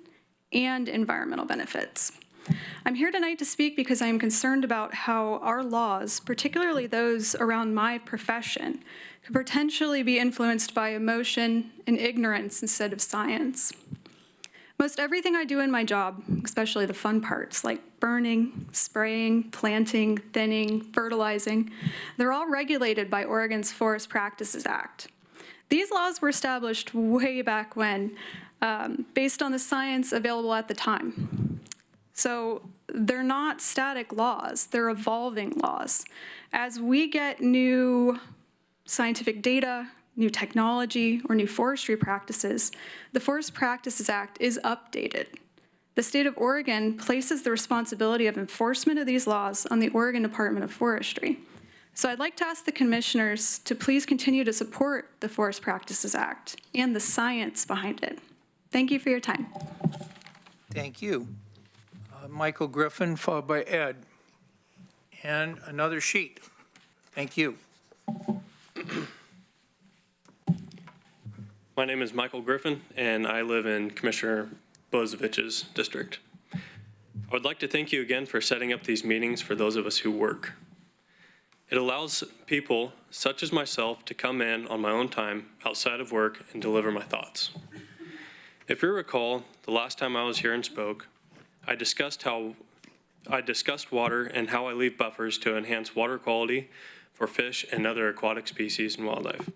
and environmental benefits. I'm here tonight to speak because I am concerned about how our laws, particularly those around my profession, could potentially be influenced by emotion and ignorance instead of science. Most everything I do in my job, especially the fun parts like burning, spraying, planting, thinning, fertilizing, they're all regulated by Oregon's Forest Practices Act. These laws were established way back when, based on the science available at the time. So they're not static laws, they're evolving laws. As we get new scientific data, new technology, or new forestry practices, the Forest Practices Act is updated. The state of Oregon places the responsibility of enforcement of these laws on the Oregon Department of Forestry. So I'd like to ask the commissioners to please continue to support the Forest Practices Act and the science behind it. Thank you for your time. Thank you. Michael Griffin, followed by Ed. And another sheet. Thank you. My name is Michael Griffin, and I live in Commissioner Bozovich's district. I would like to thank you again for setting up these meetings for those of us who work. It allows people such as myself to come in on my own time outside of work and deliver my thoughts. If you recall, the last time I was here and spoke, I discussed water and how I leave buffers to enhance water quality for fish and other aquatic species and wildlife.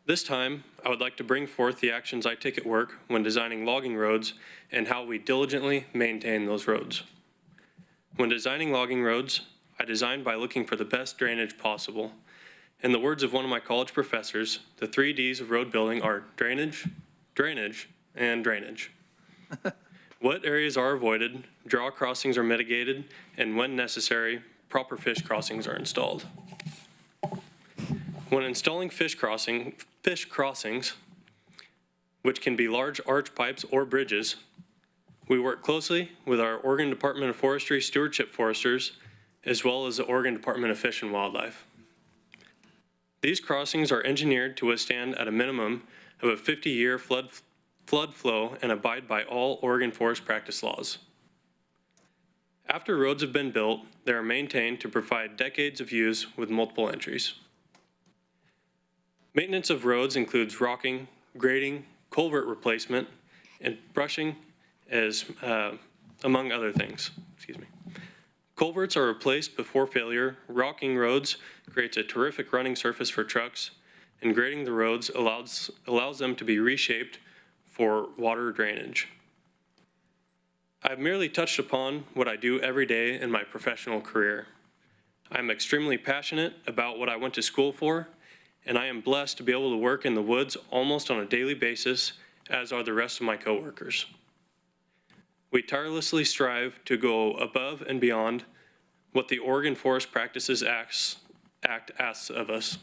This time, I would like to bring forth the actions I take at work when designing logging roads and how we diligently maintain those roads. When designing logging roads, I design by looking for the best drainage possible. In the words of one of my college professors, the 3 Ds of road building are drainage, drainage, and drainage. Wet areas are avoided, draw crossings are mitigated, and when necessary, proper fish crossings are installed. When installing fish crossings, which can be large arch pipes or bridges, we work closely with our Oregon Department of Forestry stewardship foresters, as well as the Oregon Department of Fish and Wildlife. These crossings are engineered to withstand at a minimum of a 50-year flood flow and abide by all Oregon forest practice laws. After roads have been built, they are maintained to provide decades of use with multiple entries. Maintenance of roads includes rocking, grading, culvert replacement, and brushing as among other things. Culverts are replaced before failure, rocking roads creates a terrific running surface for trucks, and grading the roads allows them to be reshaped for water drainage. I've merely touched upon what I do every day in my professional career. I'm extremely passionate about what I went to school for, and I am blessed to be able to work in the woods almost on a daily basis, as are the rest of my coworkers. We tirelessly strive to go above and beyond what the Oregon Forest Practices Act asks of us.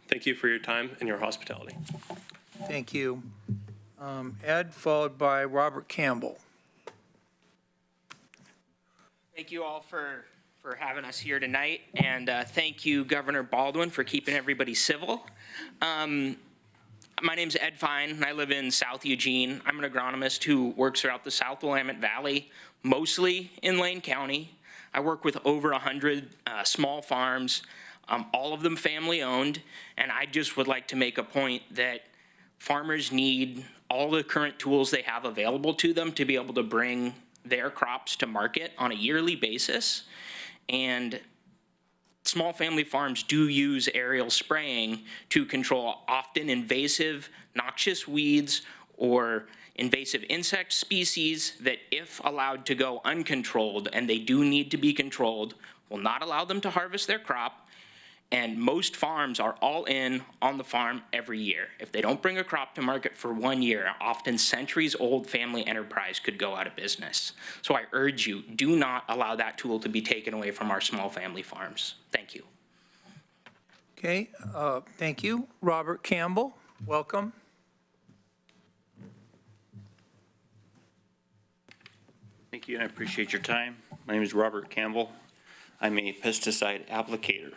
Thank you for your time and your hospitality. Thank you. Ed, followed by Robert Campbell. Thank you all for having us here tonight, and thank you, Governor Baldwin, for keeping everybody civil. My name's Ed Fine, and I live in South Eugene. I'm an agronomist who works throughout the South Willamette Valley, mostly in Lane County. I work with over 100 small farms, all of them family-owned, and I just would like to make a point that farmers need all the current tools they have available to them to be able to bring their crops to market on a yearly basis. And small family farms do use aerial spraying to control often invasive noxious weeds or invasive insect species that, if allowed to go uncontrolled, and they do need to be controlled, will not allow them to harvest their crop. And most farms are all in on the farm every year. If they don't bring a crop to market for 1 year, often centuries-old family enterprise could go out of business. So I urge you, do not allow that tool to be taken away from our small family farms. Thank you. Okay, thank you. Robert Campbell, welcome. Thank you, and I appreciate your time. My name is Robert Campbell. I'm a pesticide applicator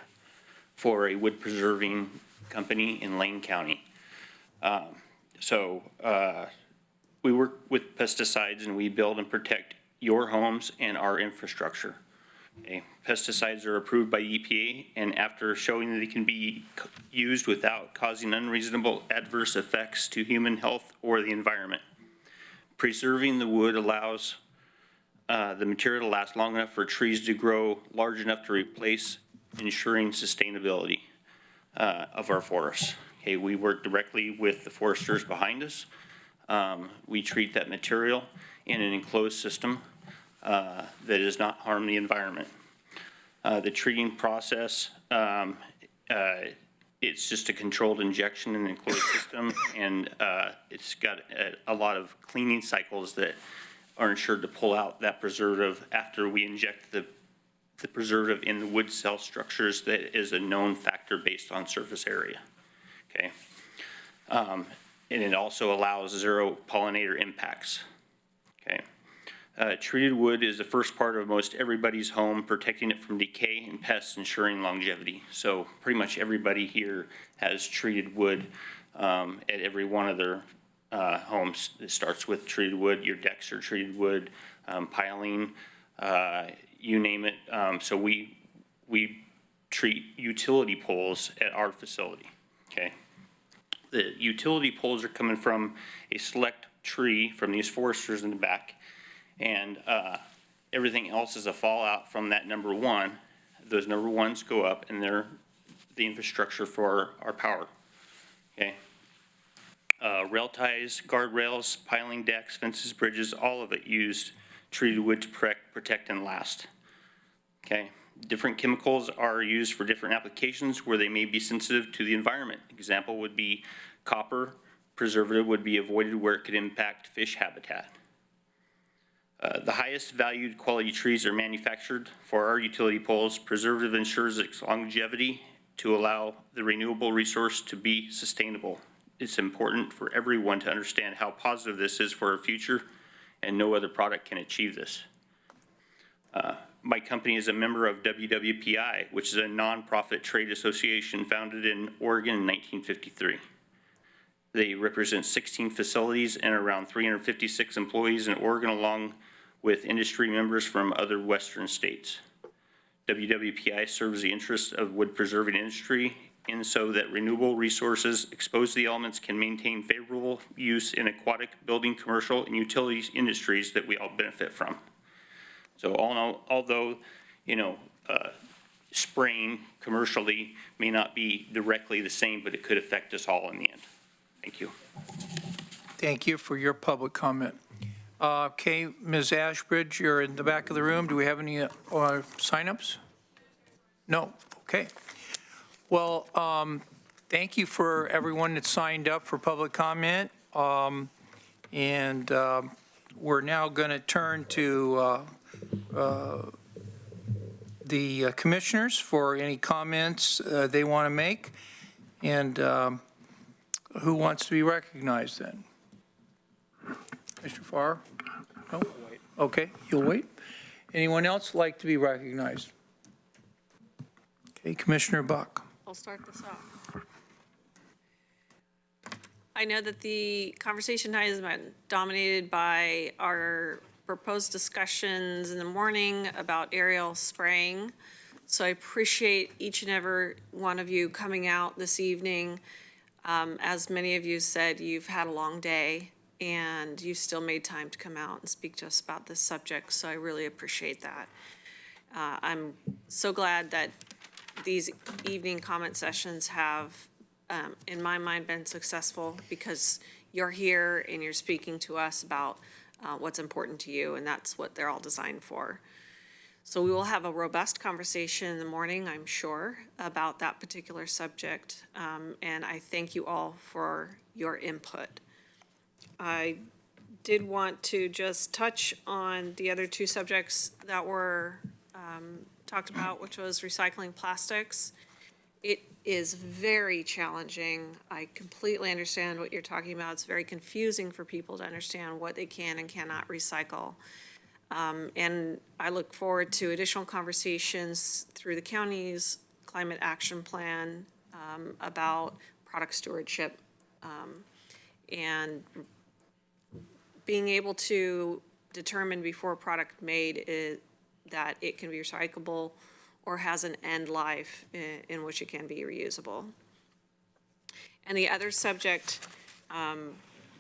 for a wood preserving company in Lane County. We work with pesticides and we build and protect your homes and our infrastructure. Okay. Pesticides are approved by EPA, and after showing that they can be used without causing unreasonable adverse effects to human health or the environment. Preserving the wood allows the material to last long enough for trees to grow large enough to replace, ensuring sustainability of our forests. Okay, we work directly with the foresters behind us. We treat that material in an enclosed system that does not harm the environment. The treating process, it's just a controlled injection in an enclosed system, and it's got a lot of cleaning cycles that are ensured to pull out that preservative after we inject the preservative in the wood cell structures that is a known factor based on surface area. Okay. And it also allows zero pollinator impacts. Okay. Treated wood is the first part of most everybody's home, protecting it from decay and pests, ensuring longevity. So pretty much everybody here has treated wood at every one of their homes. It starts with treated wood. Your decks are treated wood, piling, you name it. So we treat utility poles at our facility. Okay. The utility poles are coming from a select tree from these foresters in the back, and everything else is a fallout from that number one. Those number ones go up, and they're the infrastructure for our power. Okay. Rail ties, guardrails, piling decks, fences, bridges, all of it used treated wood to protect and last. Okay. Different chemicals are used for different applications where they may be sensitive to the environment. Example would be copper. Preservative would be avoided where it could impact fish habitat. The highest valued quality trees are manufactured for our utility poles. Preservative ensures its longevity to allow the renewable resource to be sustainable. It's important for everyone to understand how positive this is for our future, and no other product can achieve this. My company is a member of WWPI, which is a nonprofit trade association founded in Oregon in 1953. They represent 16 facilities and around 356 employees in Oregon, along with industry members from other Western states. WWPI serves the interests of wood preserving industry in so that renewable resources exposed to the elements can maintain favorable use in aquatic, building, commercial, and utilities industries that we all benefit from. So although, spraying commercially may not be directly the same, but it could affect us all in the end. Thank you. Thank you for your public comment. Okay, Ms. Ashbridge, you're in the back of the room. Do we have any signups? No. Okay. Well, thank you for everyone that signed up for public comment. We're now going to turn to the commissioners for any comments they want to make. And who wants to be recognized then? Mr. Farr? No? Okay, you'll wait. Anyone else like to be recognized? Okay, Commissioner Buck. I'll start this off. I know that the conversation tonight has been dominated by our proposed discussions in the morning about aerial spraying. So I appreciate each and every one of you coming out this evening. As many of you said, you've had a long day and you still made time to come out and speak to us about this subject. So I really appreciate that. I'm so glad that these evening comment sessions have, in my mind, been successful because you're here and you're speaking to us about what's important to you, and that's what they're all designed for. So we will have a robust conversation in the morning, I'm sure, about that particular subject, and I thank you all for your input. I did want to just touch on the other two subjects that were talked about, which was recycling plastics. It is very challenging. I completely understand what you're talking about. It's very confusing for people to understand what they can and cannot recycle. And I look forward to additional conversations through the county's climate action plan about product stewardship and being able to determine before a product made that it can be recyclable or has an end life in which it can be reusable. And the other subject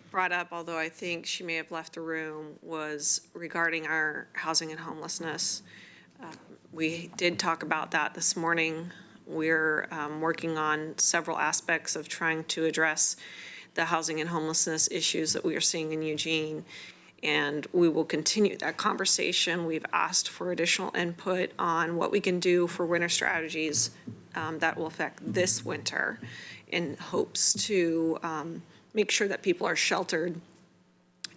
brought up, although I think she may have left the room, was regarding our housing and homelessness. We did talk about that this morning. We're working on several aspects of trying to address the housing and homelessness issues that we are seeing in Eugene. And we will continue that conversation. We've asked for additional input on what we can do for winter strategies that will affect this winter in hopes to make sure that people are sheltered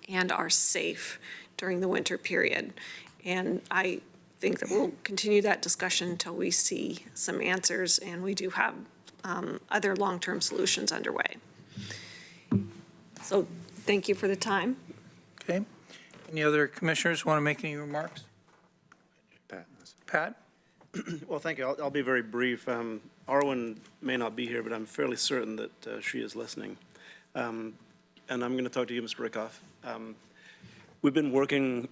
and are safe during the winter period. And I think that we'll continue that discussion until we see some answers, and we do have other long-term solutions underway. So thank you for the time. Okay. Any other commissioners want to make any remarks? Pat? Well, thank you. I'll be very brief. Arwen may not be here, but I'm fairly certain that she is listening. And I'm going to talk to you, Mr. Rickoff. We've been working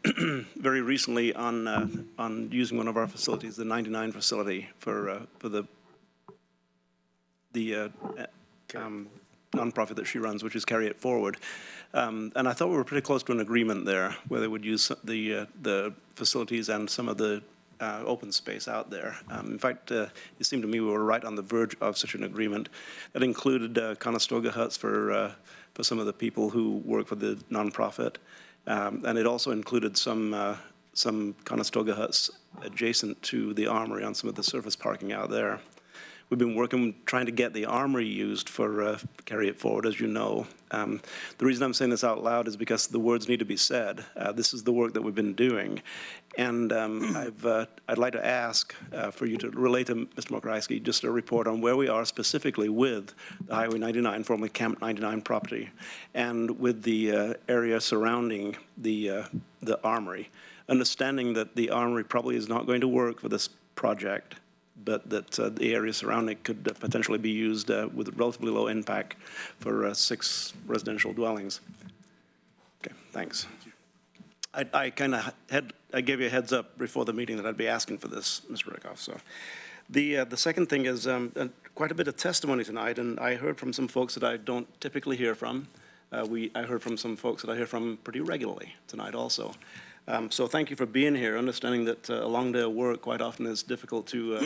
very recently on using one of our facilities, the 99 facility, for the nonprofit that she runs, which is Carry It Forward. And I thought we were pretty close to an agreement there, where they would use the facilities and some of the open space out there. In fact, it seemed to me we were right on the verge of such an agreement. That included Conestoga huts for some of the people who work for the nonprofit. And it also included some Conestoga huts adjacent to the Armory on some of the surface parking out there. We've been working, trying to get the Armory used for Carry It Forward, as you know. The reason I'm saying this out loud is because the words need to be said. This is the work that we've been doing. And I'd like to ask for you to relay to Mr. Mokryski just a report on where we are specifically with the Highway 99, formerly Camp 99 property, and with the area surrounding the Armory, understanding that the Armory probably is not going to work for this project, but that the area surrounding could potentially be used with relatively low impact for 6 residential dwellings. Okay, thanks. I gave you a heads up before the meeting that I'd be asking for this, Mr. Rickoff. So, the second thing is quite a bit of testimony tonight, and I heard from some folks that I don't typically hear from. I heard from some folks that I hear from pretty regularly tonight also. So thank you for being here, understanding that a long day of work quite often is difficult to,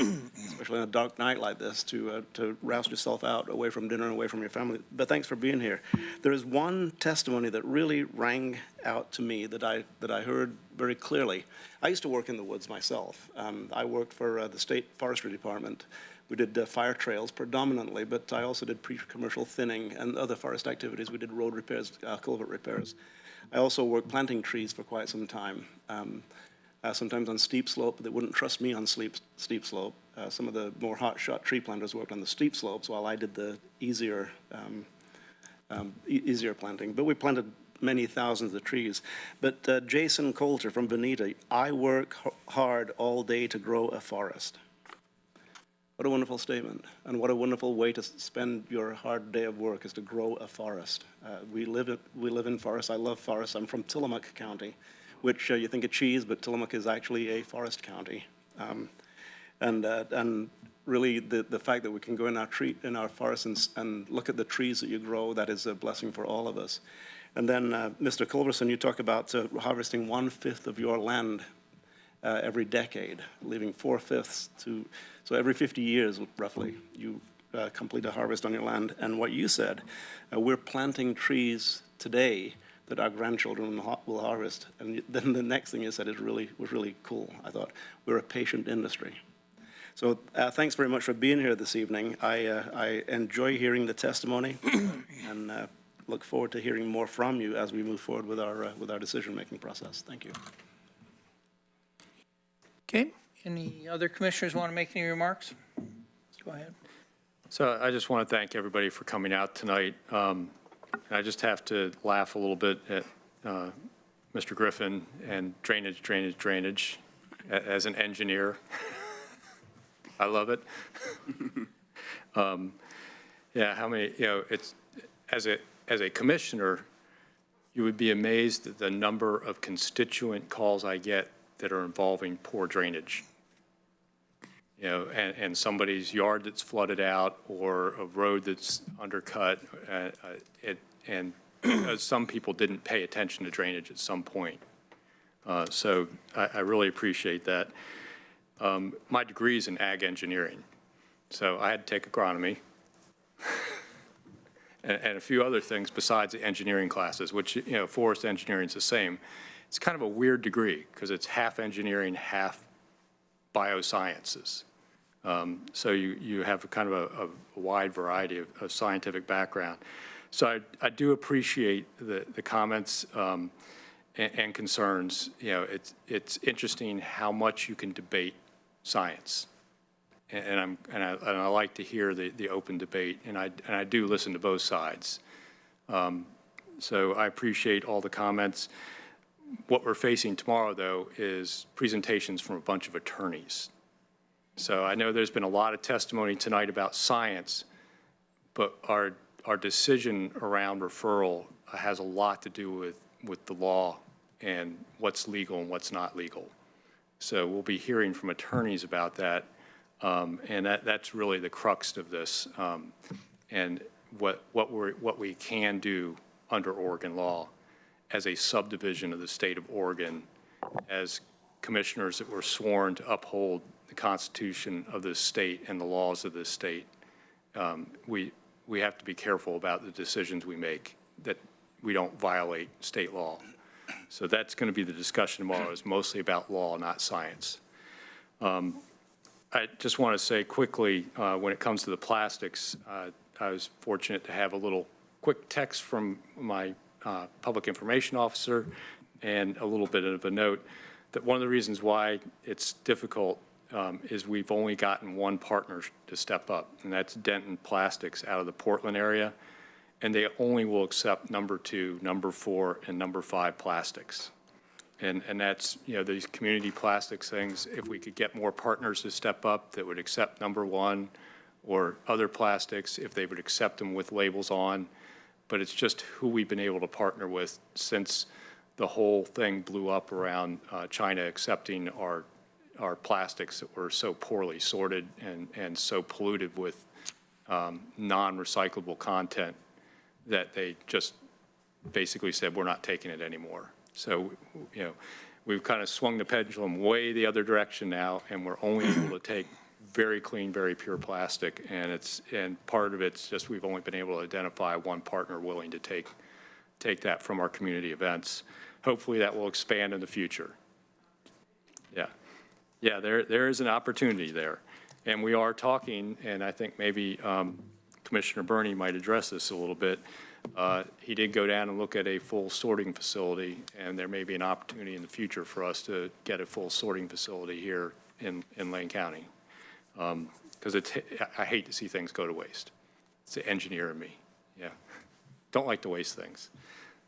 especially on a dark night like this, to rouse yourself out away from dinner and away from your family. But thanks for being here. There is one testimony that really rang out to me that I heard very clearly. I used to work in the woods myself. I worked for the State Forestry Department. We did fire trails predominantly, but I also did pre-commercial thinning and other forest activities. We did road repairs, culvert repairs. I also worked planting trees for quite some time, sometimes on steep slope, but they wouldn't trust me on steep slope. Some of the more hot-shot tree planters worked on the steep slopes while I did the easier planting. But we planted many thousands of trees. But Jason Coulter from Bonita, I work hard all day to grow a forest. What a wonderful statement, and what a wonderful way to spend your hard day of work is to grow a forest. We live in forests. I love forests. I'm from Tillamook County, which you think of cheese, but Tillamook is actually a forest county. And really, the fact that we can go in our forests and look at the trees that you grow, that is a blessing for all of us. And then, Mr. Culverson, you talk about harvesting 1/5 of your land. every decade, leaving 4/5 to, so every 50 years roughly, you complete a harvest on your land. And what you said, we're planting trees today that our grandchildren will harvest. And then the next thing you said was really cool. I thought, we're a patient industry. So thanks very much for being here this evening. I enjoy hearing the testimony and look forward to hearing more from you as we move forward with our decision-making process. Thank you. Okay, any other commissioners want to make any remarks? Go ahead. So I just want to thank everybody for coming out tonight. I just have to laugh a little bit at Mr. Griffin and drainage as an engineer. I love it. Yeah, how many, it's, as a commissioner, you would be amazed at the number of constituent calls I get that are involving poor drainage. And somebody's yard that's flooded out or a road that's undercut, and some people didn't pay attention to drainage at some point. So I really appreciate that. My degree is in ag engineering, so I had to take agronomy and a few other things besides the engineering classes, which, forest engineering is the same. It's kind of a weird degree because it's half engineering, half biosciences. So you have kind of a wide variety of scientific background. So I do appreciate the comments and concerns. It's interesting how much you can debate science, and I like to hear the open debate, and I do listen to both sides. So I appreciate all the comments. What we're facing tomorrow, though, is presentations from a bunch of attorneys. So I know there's been a lot of testimony tonight about science, but our decision around referral has a lot to do with the law and what's legal and what's not legal. So we'll be hearing from attorneys about that, and that's really the crux of this, and what we can do under Oregon law as a subdivision of the state of Oregon, as commissioners that were sworn to uphold the Constitution of this state and the laws of this state. We have to be careful about the decisions we make, that we don't violate state law. So that's going to be the discussion tomorrow, is mostly about law, not science. I just want to say quickly, when it comes to the plastics, I was fortunate to have a little quick text from my public information officer and a little bit of a note that one of the reasons why it's difficult is we've only gotten one partner to step up, and that's Denton Plastics out of the Portland area, and they only will accept number 2, number 4, and number 5 plastics. And that's, these community plastics things, if we could get more partners to step up that would accept number 1 or other plastics, if they would accept them with labels on, but it's just who we've been able to partner with since the whole thing blew up around China accepting our plastics that were so poorly sorted and so polluted with non-recyclable content that they just basically said, we're not taking it anymore. So, we've kind of swung the pendulum way the other direction now, and we're only able to take very clean, very pure plastic, and part of it's just we've only been able to identify one partner willing to take that from our community events. Hopefully that will expand in the future. Yeah, there is an opportunity there, and we are talking, and I think maybe Commissioner Berney might address this a little bit. He did go down and look at a full sorting facility, and there may be an opportunity in the future for us to get a full sorting facility here in Lane County. Because I hate to see things go to waste. It's the engineer in me, Don't like to waste things.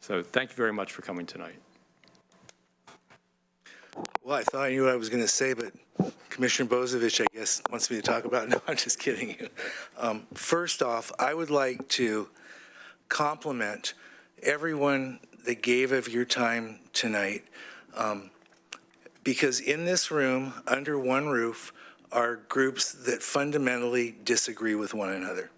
So thank you very much for coming tonight. Well, I thought I knew what I was going to say, but Commissioner Bozovich, I guess, wants me to talk about it. No, I'm just kidding you. First off, I would like to compliment everyone that gave of your time tonight, because in this room, under one roof, are groups that fundamentally disagree with one another.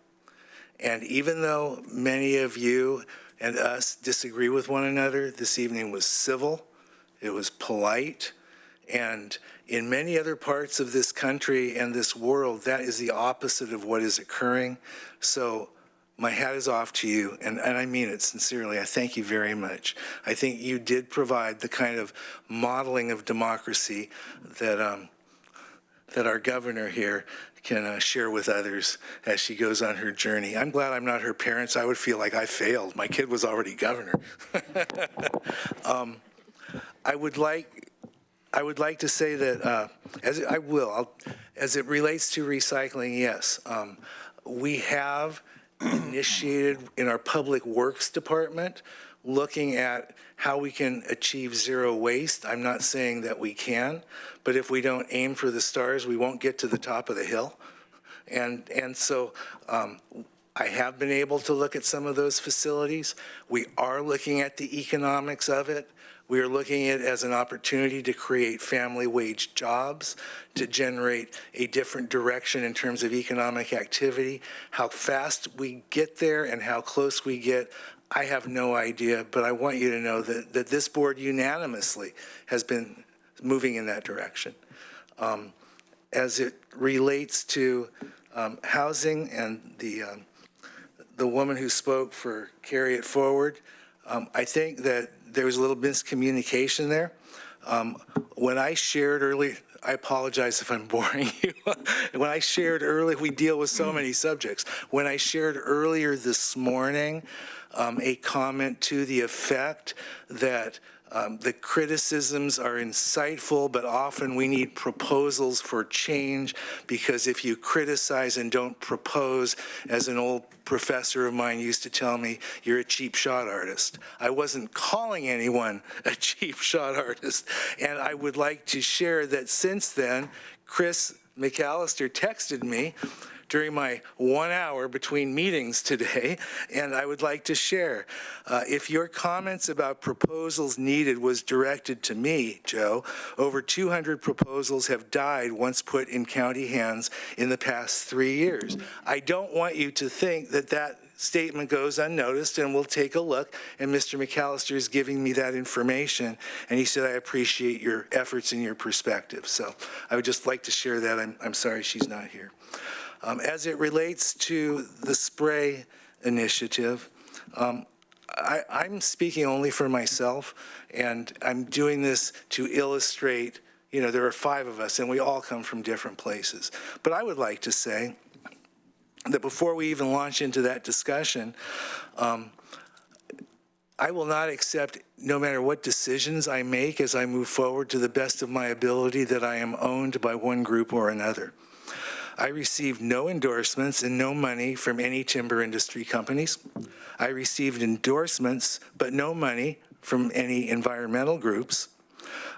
And even though many of you and us disagree with one another, this evening was civil, it was polite, And in many other parts of this country and this world, that is the opposite of what is occurring. So my hat is off to you, and I mean it sincerely. I thank you very much. I think you did provide the kind of modeling of democracy that that our governor here can share with others as she goes on her journey. I'm glad I'm not her parents. I would feel like I failed. My kid was already governor. I would like to say that, as it relates to recycling, yes, we have initiated in our Public Works Department looking at how we can achieve zero waste. I'm not saying that we can, but if we don't aim for the stars, we won't get to the top of the hill. And so I have been able to look at some of those facilities. We are looking at the economics of it. We are looking at it as an opportunity to create family wage jobs, to generate a different direction in terms of economic activity. How fast we get there and how close we get, I have no idea, but I want you to know that this board unanimously has been moving in that direction. As it relates to housing and the woman who spoke for Carry It Forward, I think that there was a little miscommunication there. When I shared earlier, I apologize if I'm boring you. When I shared earlier, we deal with so many subjects. When I shared earlier this morning a comment to the effect that the criticisms are insightful, but often we need proposals for change, because if you criticize and don't propose, as an old professor of mine used to tell me, you're a cheap shot artist. I wasn't calling anyone a cheap shot artist. And I would like to share that since then, Chris McAllister texted me during my 1 hour between meetings today, and I would like to share. If your comments about proposals needed was directed to me, Joe, over 200 proposals have died once put in county hands in the past 3 years. I don't want you to think that that statement goes unnoticed, and we'll take a look, and Mr. McAllister is giving me that information, and he said, I appreciate your efforts and your perspective. So I would just like to share that. I'm sorry she's not here. As it relates to the spray initiative, I'm speaking only for myself, and I'm doing this to illustrate, you know, there are 5 of us, and we all come from different places. But I would like to say that before we even launch into that discussion, I will not accept, no matter what decisions I make as I move forward, to the best of my ability, that I am owned by one group or another. I received no endorsements and no money from any timber industry companies. I received endorsements, but no money from any environmental groups.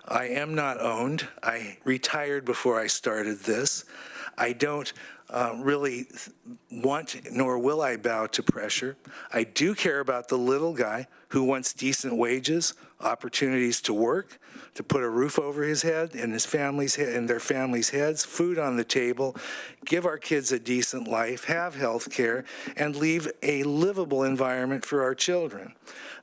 I am not owned. I retired before I started this. I don't really want, nor will I bow to pressure. I do care about the little guy who wants decent wages, opportunities to work, to put a roof over his head and his family's head and their families' heads, food on the table, give our kids a decent life, have health care, and leave a livable environment for our children.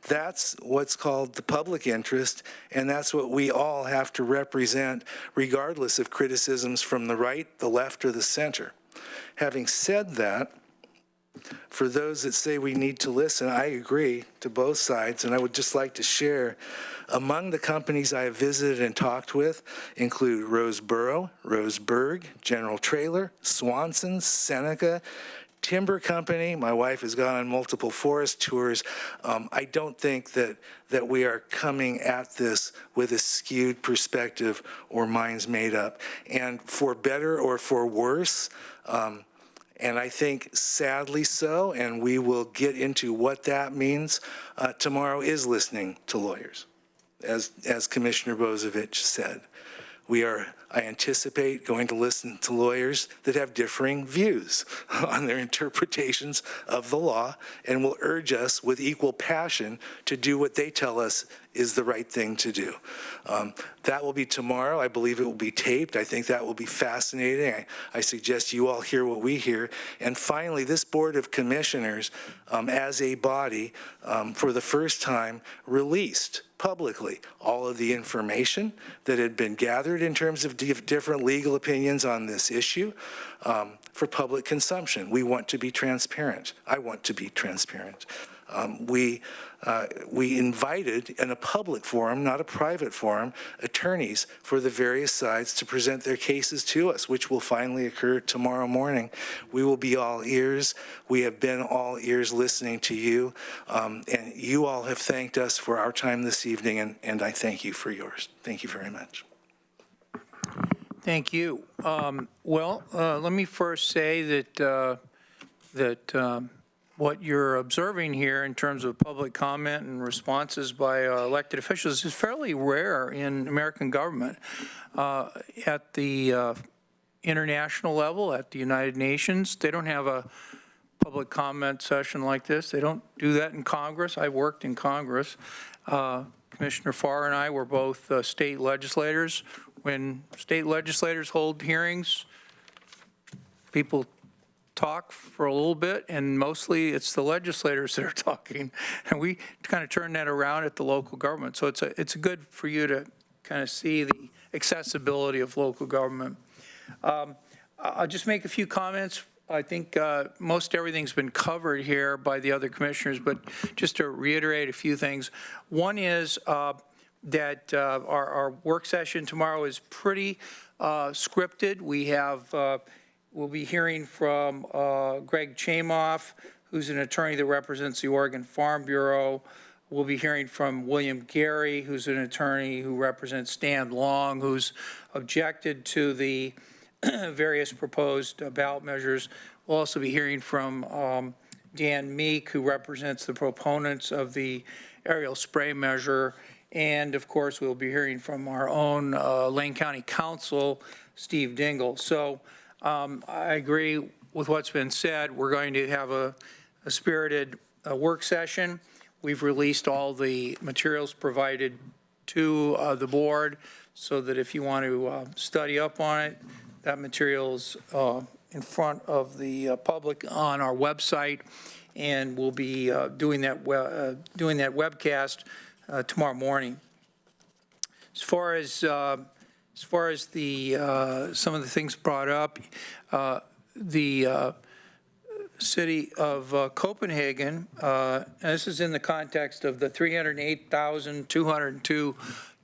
That's what's called the public interest, and that's what we all have to represent, regardless of criticisms from the right, the left, or the center. Having said that, for those that say we need to listen, I agree to both sides, and I would just like to share, among the companies I have visited and talked with include Roseboro, Roseburg, General Trailer, Swanson, Seneca, Timber Company. My wife has gone on multiple forest tours. I don't think that we are coming at this with a skewed perspective or minds made up. And for better or for worse, and I think sadly so, and we will get into what that means, tomorrow is listening to lawyers, as Commissioner Bozovich said. We are, I anticipate, going to listen to lawyers that have differing views on their interpretations of the law, and will urge us with equal passion to do what they tell us is the right thing to do. That will be tomorrow. I believe it will be taped. I think that will be fascinating. I suggest you all hear what we hear. And finally, this Board of Commissioners, as a body, for the first time, released publicly all of the information that had been gathered in terms of different legal opinions on this issue for public consumption. We want to be transparent. I want to be transparent. We invited in a public forum, not a private forum, attorneys for the various sides to present their cases to us, which will finally occur tomorrow morning. We will be all ears. We have been all ears listening to you, and you all have thanked us for our time this evening, and I thank you for yours. Thank you very much. Thank you. Let me first say that what you're observing here in terms of public comment and responses by elected officials is fairly rare in American government. At the international level, at the United Nations, they don't have a public comment session like this. They don't do that in Congress. I worked in Congress. Commissioner Farr and I were both state legislators. When state legislators hold hearings, people talk for a little bit, and mostly it's the legislators that are talking, and we kind of turn that around at the local government. So it's good for you to kind of see the accessibility of local government. I'll just make a few comments. I think most everything's been covered here by the other commissioners, but just to reiterate a few things. One is that our work session tomorrow is pretty scripted. We'll be hearing from Greg Chamoff, who's an attorney that represents the Oregon Farm Bureau. We'll be hearing from William Gary, who's an attorney who represents Stan Long, who's objected to the various proposed ballot measures. We'll also be hearing from Dan Meek, who represents the proponents of the aerial spray measure. And of course, we'll be hearing from our own Lane County Council, Steve Dingle. So I agree with what's been said. We're going to have a spirited work session. We've released all the materials provided to the board so that if you want to study up on it, that material's in front of the public on our website, and we'll be doing that webcast tomorrow morning. As far as the some of the things brought up, the city of Copenhagen, and this is in the context of the 308,202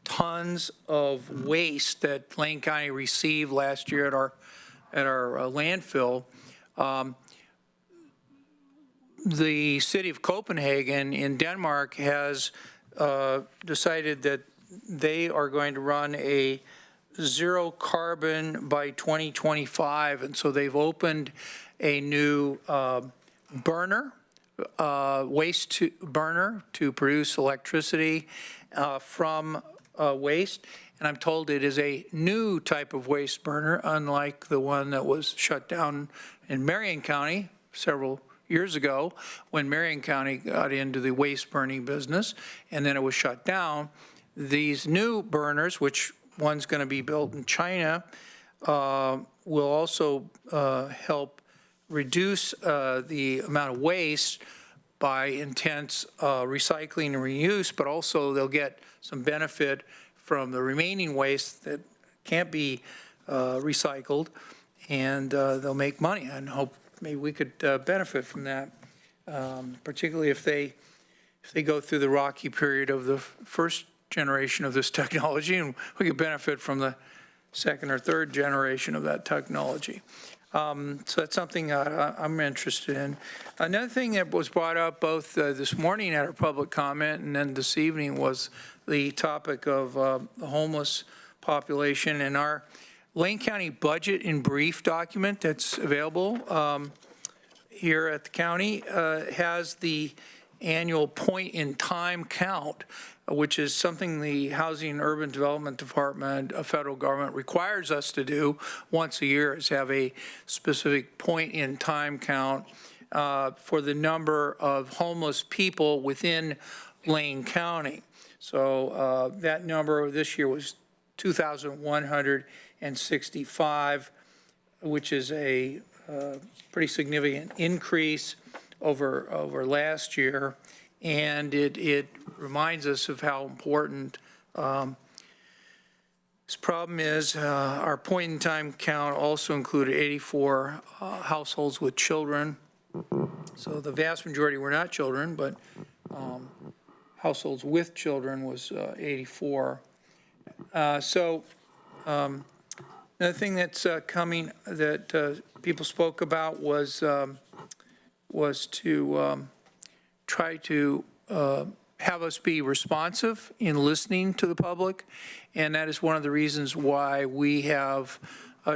tons of waste that Lane County received last year at our landfill. The city of Copenhagen in Denmark has decided that they are going to run a zero carbon by 2025, and so they've opened a new burner, waste burner to produce electricity from waste. And I'm told it is a new type of waste burner, unlike the one that was shut down in Marion County several years ago when Marion County got into the waste burning business, and then it was shut down. These new burners, which one's going to be built in China, will also help reduce the amount of waste by intense recycling and reuse, but also they'll get some benefit from the remaining waste that can't be recycled, and they'll make money. And hope maybe we could benefit from that, particularly if they go through the rocky period of the first generation of this technology, and we could benefit from the second or third generation of that technology. So that's something I'm interested in. Another thing that was brought up both this morning at our public comment and then this evening was the topic of the homeless population. And our Lane County Budget in Brief document that's available here at the county has the annual point-in-time count, which is something the Housing and Urban Development Department of federal government requires us to do once a year, is have a specific point-in-time count for the number of homeless people within Lane County. So that number this year was 2,165, which is a pretty significant increase over last year. and it reminds us of how important this problem is. Our point-in-time count also included 84 households with children. So the vast majority were not children, but households with children was 84. Another thing that's coming that people spoke about was to try to have us be responsive in listening to the public, and that is one of the reasons why we have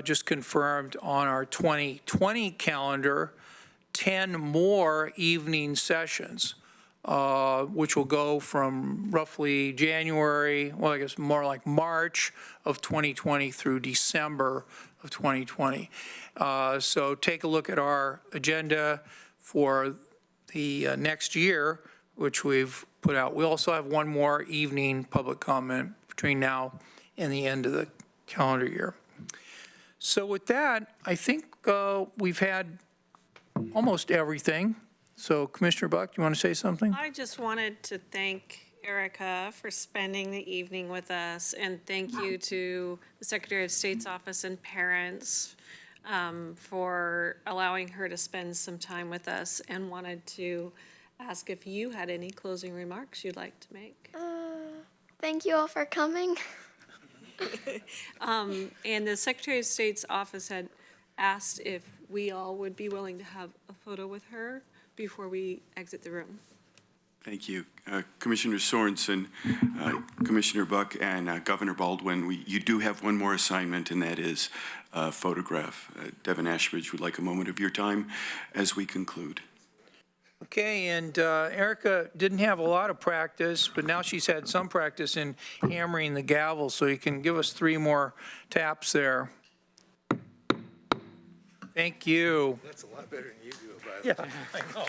just confirmed on our 2020 calendar 10 more evening sessions, which will go from roughly January, well, I guess more like March of 2020 through December of 2020. So take a look at our agenda for the next year, which we've put out. We also have one more evening public comment between now and the end of the calendar year. So with that, I think we've had almost everything. So Commissioner Buck, you want to say something? I just wanted to thank Erica for spending the evening with us, and thank you to the Secretary of State's office and parents for allowing her to spend some time with us, and wanted to ask if you had any closing remarks you'd like to make. Thank you all for coming. And the Secretary of State's office had asked if we all would be willing to have a photo with her before we exit the room. Thank you. Commissioner Sorensen, Commissioner Buck, and Governor Baldwin, you do have one more assignment, and that is a photograph. Devin Ashbridge would like a moment of your time as we conclude. Okay, and Erica didn't have a lot of practice, but now she's had some practice in hammering the gavel, so you can give us 3 more taps there. Thank you. That's a lot better than you do it, by the way. Yeah, I know.